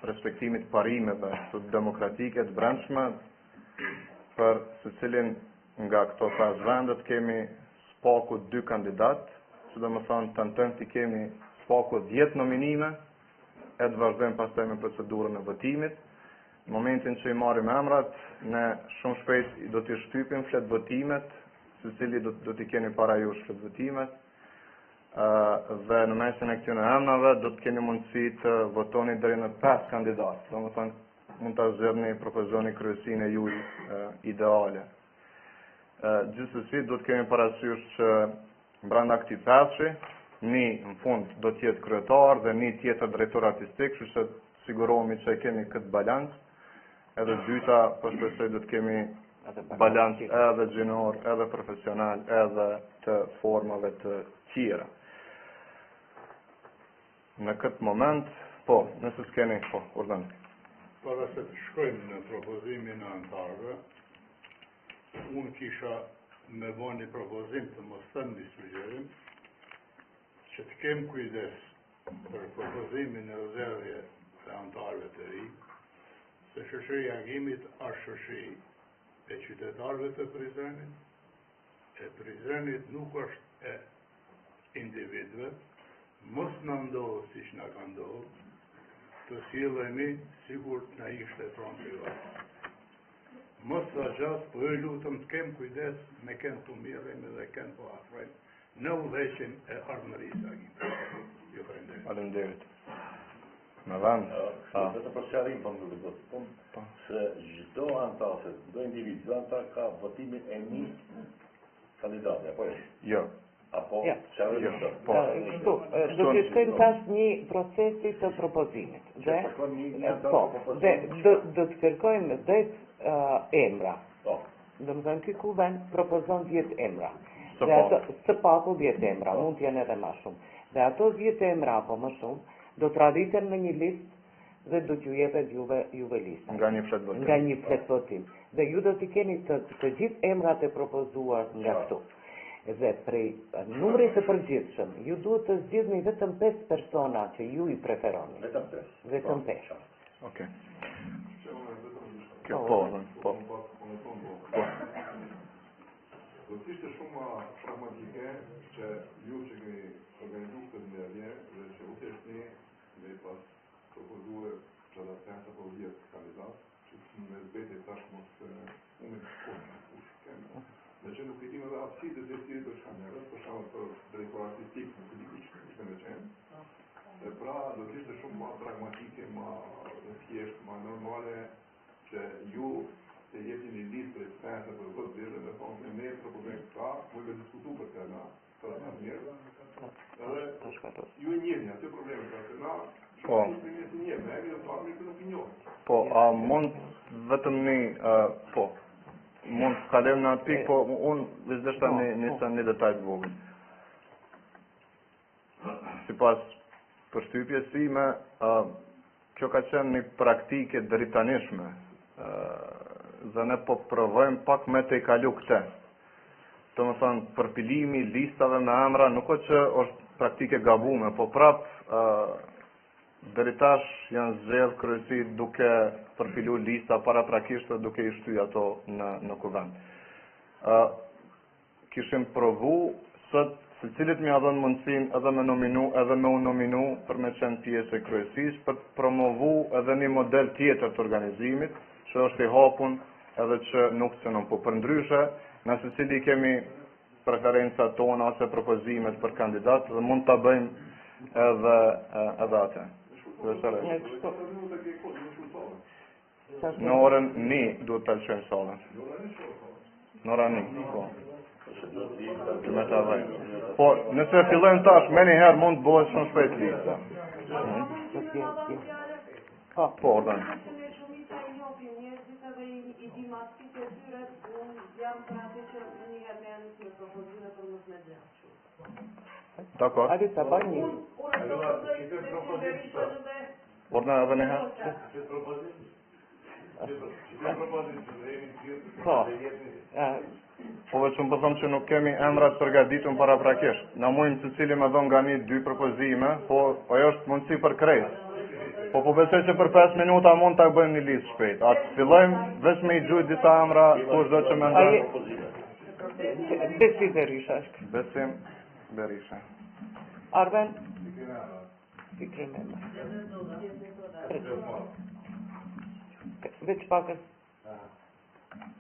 respektimit parimeve të demokratike të brendshme, për secilin nga këto 5 vendet kemi spaku 2 kandidat, që do më thonë tentojmë të kemi spaku 10 nominime, e të vazhdojmë pastaj me procedurën e votimit. Në momentin që i marrim emrat, ne shumë shpejt do t'i shtypim flet votimet, se cili do t'i keni para jush flet votimet, dhe në mesin e këtyre emrave do të keni mundësi të votoni deri në 5 kandidat. Do më thonë mund ta zgjedhni, propozoni kryesinë e juaj ideale. Gjithsesi do të kemi parasysh që brenda këtij 5-shi, një në fund do të jetë kryetar dhe një tjetër drejtor artistik, kështu që sigurohemi që kemi këtë balancë. Edhe dyta, po shpresoj do të kemi balancë edhe gjinor, edhe profesional, edhe të formave të tjera. Në këtë moment, po, nëse s'keni, po, urdhën. Para se të shkojmë në propozimin e antarëve, unë kisha me bën një propozim të mos thënë një sugjerim, që të kem kujdes për propozimin e zgjedhje të antarëve të ri, se shoqëria e agimit është shoqëri e qytetarëve të Prizrenit, e Prizrenit nuk është e individëve, mos na ndodhë siç na ka ndodhur, të sillemi sikur na ishte pronë privat. Mos sa gjatë, po ju lutem të kem kujdes me kënd të mirëm dhe kënd po afrojmë në udhëheqjen e ardhmërisë agimit. Ju falenderoj. Faleminderit. Me vend. Vetëm për sqarim po më duhet se çdo antar, çdo individ, çdo antar ka votimin e një kandidati, apo jo? Jo. Apo Jo. Po. Kështu, do të shkojmë tash një procesi të propozimit. Dhe po, dhe do të kërkojmë 10 emra. Po. Domethënë ky kuvend propozon 10 emra. Së Dhe ato së paku 10 emra, mund të jenë edhe më shumë. Dhe ato 10 emra apo më shumë do të raditen në një listë dhe do t'ju jepet juve lista. Nga një flet votim. Nga një flet votim. Dhe ju do t'i keni të gjithë emrat e propozuar nga këtu. Dhe prej numrit të përgjithshëm, ju duhet të zgjidhni vetëm 5 persona që ju i preferoni. Vetëm 5. Vetëm 5. Okej. Kjo Po. Do të ishte shumë pragmatike që ju që keni organizuar këtë ndërlidhje dhe që u thjeshtni me pas propozuar që ata 5 apo 10 kandidatë, që me zbeti tash mos unë kush kemë. Dhe që nuk i tim edhe aftësi të zestiri të shkanerës, për shkak për drejtor artistik në politik ishte me qenë. Dhe pra do të ishte shumë ma pragmatike, ma thjesht, ma normale që ju se jeti një listë për eksperienca për vëtë dhe me thonë se ne proponojmë këta, mund të diskutu për të na, për atë njerëz. Edhe ju e njihni atë probleme ka se na, Po. Po, a mund vetëm një, po, mund të kalem në atë pikë, po unë vëzdeshta një detaj të vogël. Sipas përshtypjes time, kjo ka qenë një praktike dritanishme, dhe ne po provojmë pak me të i kalu këte. Të më thënë, përpilimi listave me emra nuk o që është praktike gabume, po prapë deri tash janë zgjedhë kryesi duke përpilu lista paraprakisht dhe duke i shty ato në kuvend. Kishim provu sot se cilit mi adhën mundësin edhe me nominu, edhe me unë nominu për me qenë pjesë e kryesis, për të promovu edhe një model tjetër të organizimit, që është i hapun edhe që nuk cënon. Po për ndryshe, nëse cili kemi preferenca tona ose propozimet për kandidat, dhe mund të bëjmë edhe atë. Në orën 1 duhet të lëshojmë salën. Në orën 1, po. Po, nëse fillojmë tash, me një herë mund të bëhet shumë shpejt lista. Po, orën. Dakor. Hajde ta bani. Orna edhe një herë? Po. Po veç unë përthom që nuk kemi emrat përgatitun paraprakisht. Na mujmë se cili me dhonë nga 1-2 propozime, po ajo është mundësi për krejt. Po besoj që për 5 minuta mund të bëjmë një listë shpejt. Atë fillojmë veç me i gjujt disa emra, kush do që me ndërë. Besim Berisha është. Besim Berisha. Arben? Fikri Mehmet. Veç pakës.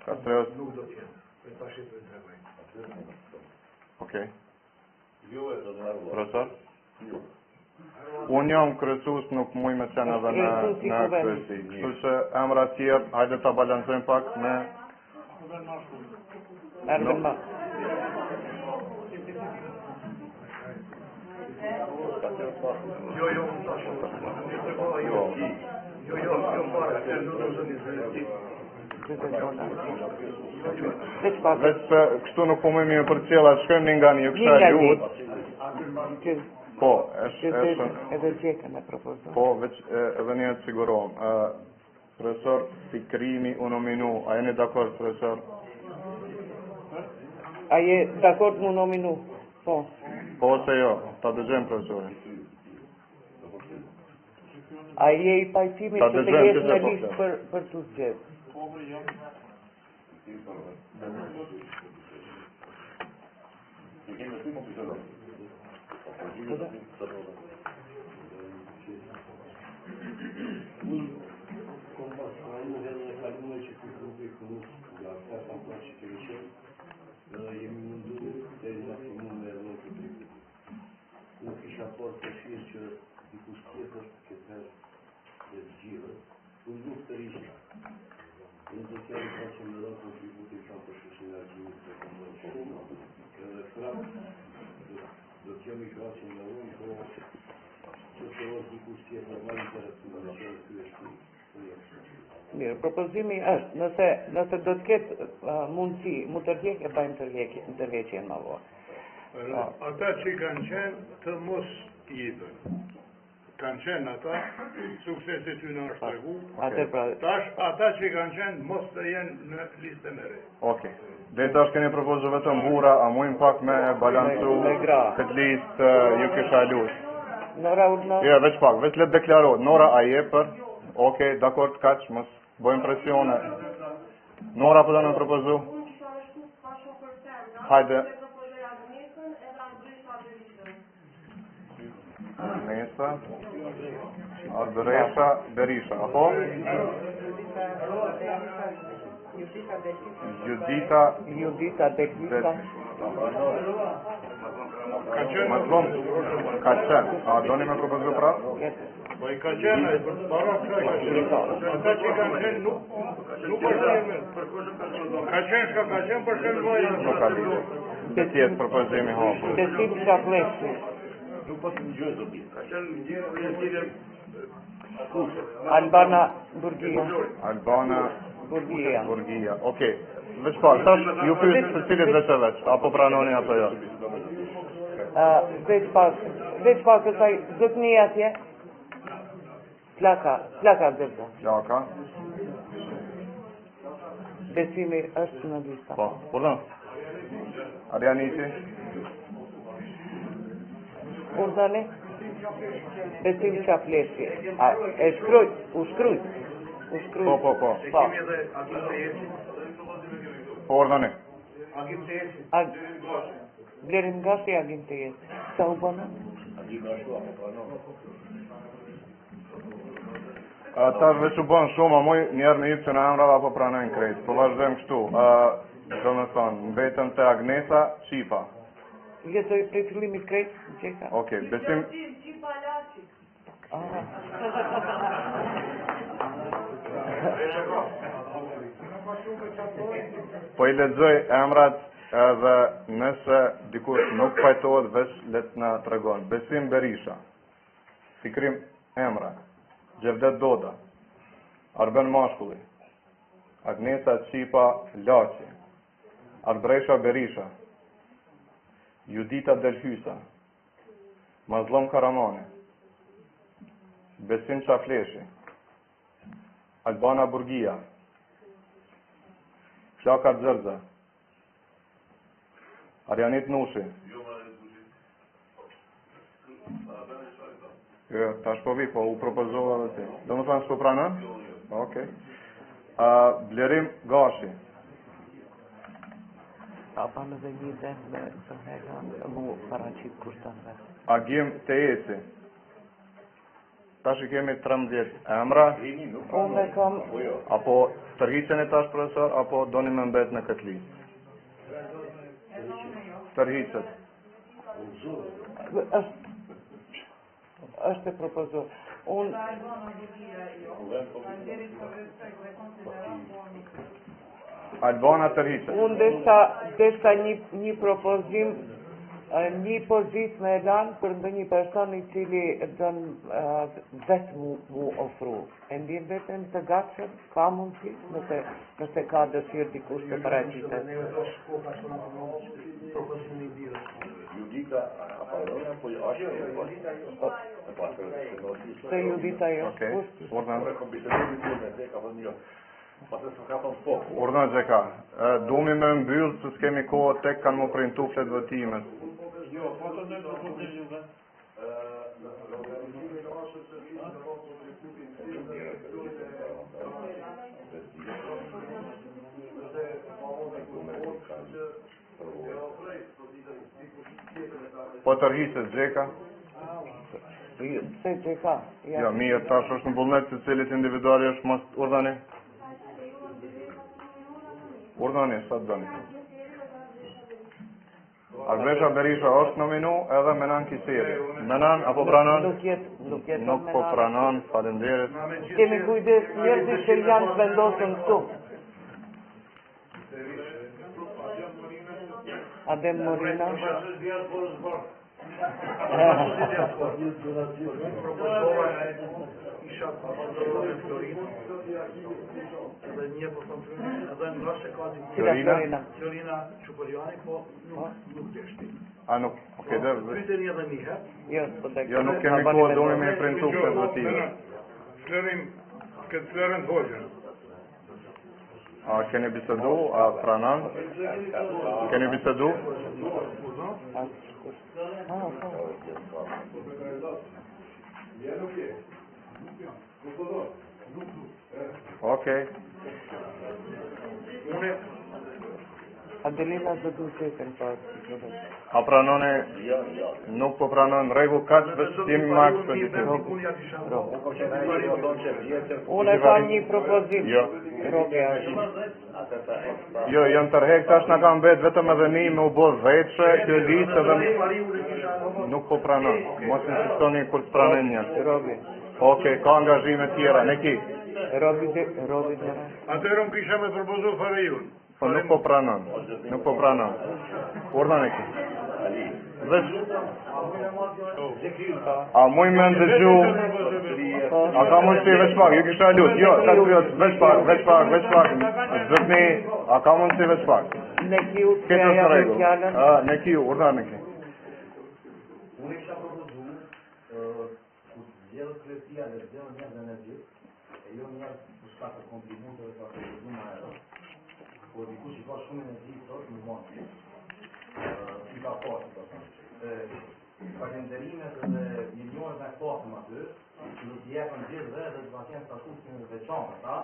Kastreos? Okej. Profesor? Unë jam kryesues, nuk muj me qenë edhe në kryesi. Kështu që emra tjerë, hajde ta balancojmë pak me... Arben ma. Veç kështu nuk po mëjmë me për cjela, shkojmë një nga një kësha lutë. Po, edhe gjekën e propozon. Po, veç edhe një të sigurohem. Profesor Fikrimi u nominu, a jeni dakord, profesor? A je dakord mu nominu? Po. Po ose jo, ta dëgjojmë profesorin. A je i pajtimit që të jetë në listë për të zgjedhë? Nuk isha por të shirë që dikush tjetër këtë dhe të gjithë. Unë nuk të rishë. Unë të kjeri ka që me dhe kontributin ka për shushin e argjimit të këndër shumë. Edhe prapë do të jemi ka që me unë, po që të orë dikush tjetër ma interesu në qërë të eshtu. Mirë, propozimi është, nëse do të ketë mundësi, mu tërhjekje, bajmë tërhjekjen ma vonë. Ata që kanë qenë të mos jitën. Kanë qenë ata, suksesit ty në është tregu. Tash, ata që kanë qenë mos të jenë në listën e re. Okej. Dhe tash keni propozu vetëm bura, a mujmë pak me balancu këtë listë ju kisha lutë. Nora Urna? Jo, veç pak, veç letë deklarohet. Nora a je për? Okej, dakord, kaq, mos bojmë presione. Nora përda me propozu? Hajde. Nesa, Arbëresha, Berisha, apo? Judita Berisha. Ka qenë? A doni me propozu prapë? Po I ka qenë, para kësaj ka qenë. Ata që kanë qenë nuk është mirë. Ka qenë shka ka qenë për shembull vaj. Nuk ka lidhje. Të tjetë propozimi hapur. Besim Shafleshi. Nuk po të ngjoj zobi. Ka qenë një Albana Burgia. Albana Burgia. Burgia. Okej. Veç pa, tash ju pyet për cilit veç e veç, apo pranoni apo jo? Veç pa kësaj zotni atje. Plaka dërda. Plaka. Besimi është në lista. Po, urdhën. Arjaniti. Urdhani? Besim Shafleshi. E shkruj, u shkruj. Po. Po urdhani. Blerim nga si agim të jetë. Sa u bëna? Tash veç u bën shumë, a muj njerë në ipë që në emrave apo pranojnë krejt. Po vazhdojmë kështu. Do me thonë, mbetëm të Agnesa Qipa. Letoj prej fillimit krejt, Gjeka. Okej, besim... Po I lexoj emrat edhe nëse dikush nuk pajtohet veç let na tregon. Besim Berisha. Fikrim emra. Gjevdet Doda. Arben Mashkulli. Agnesa Qipa Laçi. Arbresha Berisha. Judita Delhysa. Mazlum Karamani. Besim Shafleshi. Albana Burgia. Plaka Xerza. Arjanit Nushi. Jo, tash po vi, po u propozova dhe ti. Do më thënë s'po pranon? Okej. Blerim Gashi. A banë dhe një dhe me të hega mu paraqit kushtanve. Agim Tejeci. Tash I kemi 13 emra. Unë kam... Apo tërhiqeni tash profesor, apo doni me mbet në këtë listë? Tërhiqet. është e propozuar. Unë... Albana tërhiqet. Unë deshta një propozim, një pozit me elan për ndonjë person I cili dënë vetë mu ofru. E ndjen vetën të gatshëm, ka mundësi, nëse ka dëshirë dikush të paraqitet. Judita apo është Se Judita jo. Okej. Urdhën. Urdhën Gjeka. Dumi me mbyllë se s'kemi kohë tek kanë më printu flet votimet. Jo, po të ndër propozim juve. Po tërhiqet Gjeka? Se Gjeka. Ja, mirë, tash është në vullnet se cilit individuali është mos urdhani. Urdhani, sa të doni. Arbresha Berisha është nominu edhe Menan Kiseri. Menan apo pranon? Nuk po pranon, faleminderit. Kemi kujdes njerëzit që janë të vendosën këtu. Adem Morina. Edhe një po thonë edhe nga se ka Florina Çupoliani, po nuk deshti. A nuk, okej, dhe... Pyeteni edhe një herë. Jo, nuk kemi kohë, doni me printu këtë votime. Florim, këtë Florent Hoxhën. A keni bisedu, a pranon? Keni bisedu? Okej. Adelina do të qetën pas. A pranoni? Nuk po pranon rregull kaç vështim më ekspeditiv. Unë kam një propozim. Jo. Jo, janë tërhek tash na kanë vetë vetëm edhe një me u bë veçë, kjo listë edhe nuk po pranon. Mos insistoni kur të pranojnë njerëz. Robi. Okej, ka angazhime tjera, ne ki. Robi Gjera. Atëherë unë kisha me propozu fare ju. Po nuk po pranon. Nuk po pranon. Urdhën e ki. Veç. A muj me ndëgju. A ka mund të veç pak, ju kisha lut. Jo, ka të pyet veç pak. Zotni, a ka mund të veç pak. Ne kiu të Këtë ja është rregull. fjalën. Ne ki, urdhën e ki. Unë isha propozu ku zgjedhë kryesia dhe zgjedhë njerëz energjik, e jo njerëz për shkak të kontributeve ka propozu më herë. Po dikush i ka shumë energji sot në mund. I ka pasur, do të thonë. Falenderimet dhe milionet e pasëm aty, që do t'i jepën gjithëve dhe të kenë statusin e veçantë ata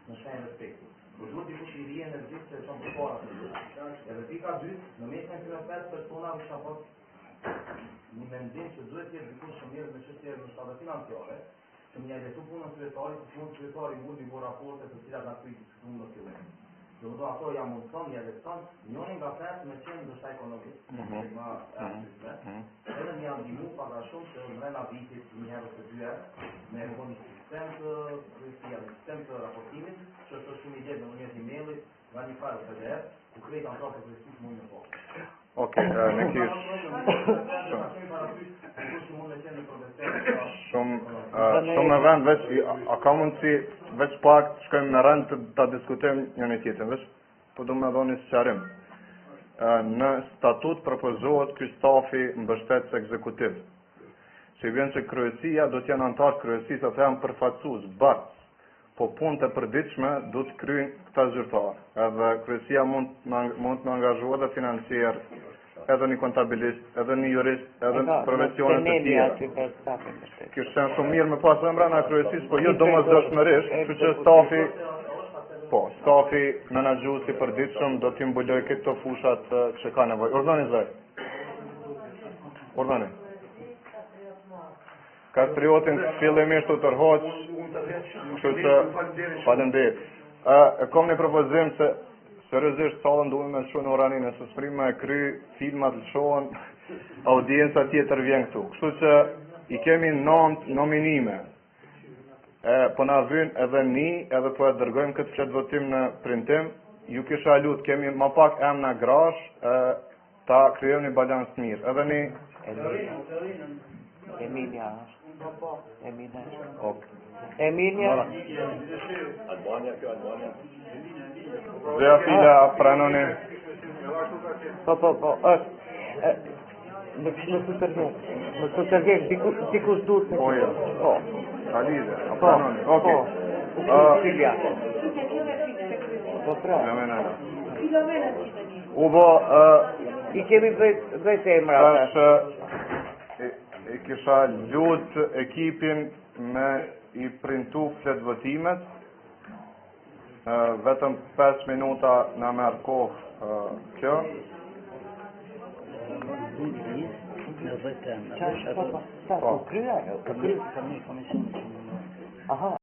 në shenjë respekti. Po duhet dikush i ri energjik se çon përpara të gjithë. Edhe pika 2, në mesin e këtyre 5 personave kisha pas një mendim që duhet të jetë dikush që merret me çështje në shtatë financiare, që më ia letu punën kryetarit, që mund kryetari mund të bëjë raporte të cilat na pritet të mund të fillojnë. Domethënë ato ja mundson, ja leton, njëri nga pesë me qenë ndoshta ekonomist, ma artiste. Edhe më janë ndihmu paga shumë që në rreth vitit një herë ose dy herë me një sistem të raportimit, që është shumë i lehtë në mënyrë emaili, nga një farë PDF, ku krejt anëtar të kryesisë mund të po. Okej, ne ki shumë në vend veç, a ka mundësi veç pak të shkojmë në rend të ta diskutojmë njëri tjetrin, veç po do më dhoni sqarim. Në statut propozohet ky stafi mbështetës ekzekutiv. Që vjen që kryesia do të jenë antar kryesisë, ato janë përfaqësues, bart. Po punët e përditshme do të kryejnë këta zyrtarë. Edhe kryesia mund të angazhohet edhe financier, edhe një kontabilist, edhe një jurist, edhe profesione të tjera. Kjo është shumë mirë me pas emra në kryesisë, po jo domosdoshmërisht, kështu që stafi menaxhuesi i përditshëm do t'i mbulojë këto fushat që ka nevojë. Urdhoni zot. Urdhoni. Kastriotin fillimisht u tërhoq, kështu që faleminderit. Kam një propozim se seriozisht sallën duhet me shkruan oraninë, se sprima e kry, filmat lëshohen, audienca tjetër vjen këtu. Kështu që i kemi 9 nominime. Po na vyn edhe edhe po e dërgojmë këtë flet votim në printim. Ju kisha lut, kemi më pak emra grash, ta krijojmë një balancë mirë. Edhe një Emilia. Emilia. Albania, kjo Albania. Zëja fila pranoni. Po. Më të tërgjek, dikush duhet të... Po jo. Alize, a Po. pranoni. Okej. Silja. Po pra. Ubo, I kemi vetë emra. I kisha lut ekipin me i printu flet votimet. Vetëm 5 minuta na merr kohë kjo. Po kryer. Aha.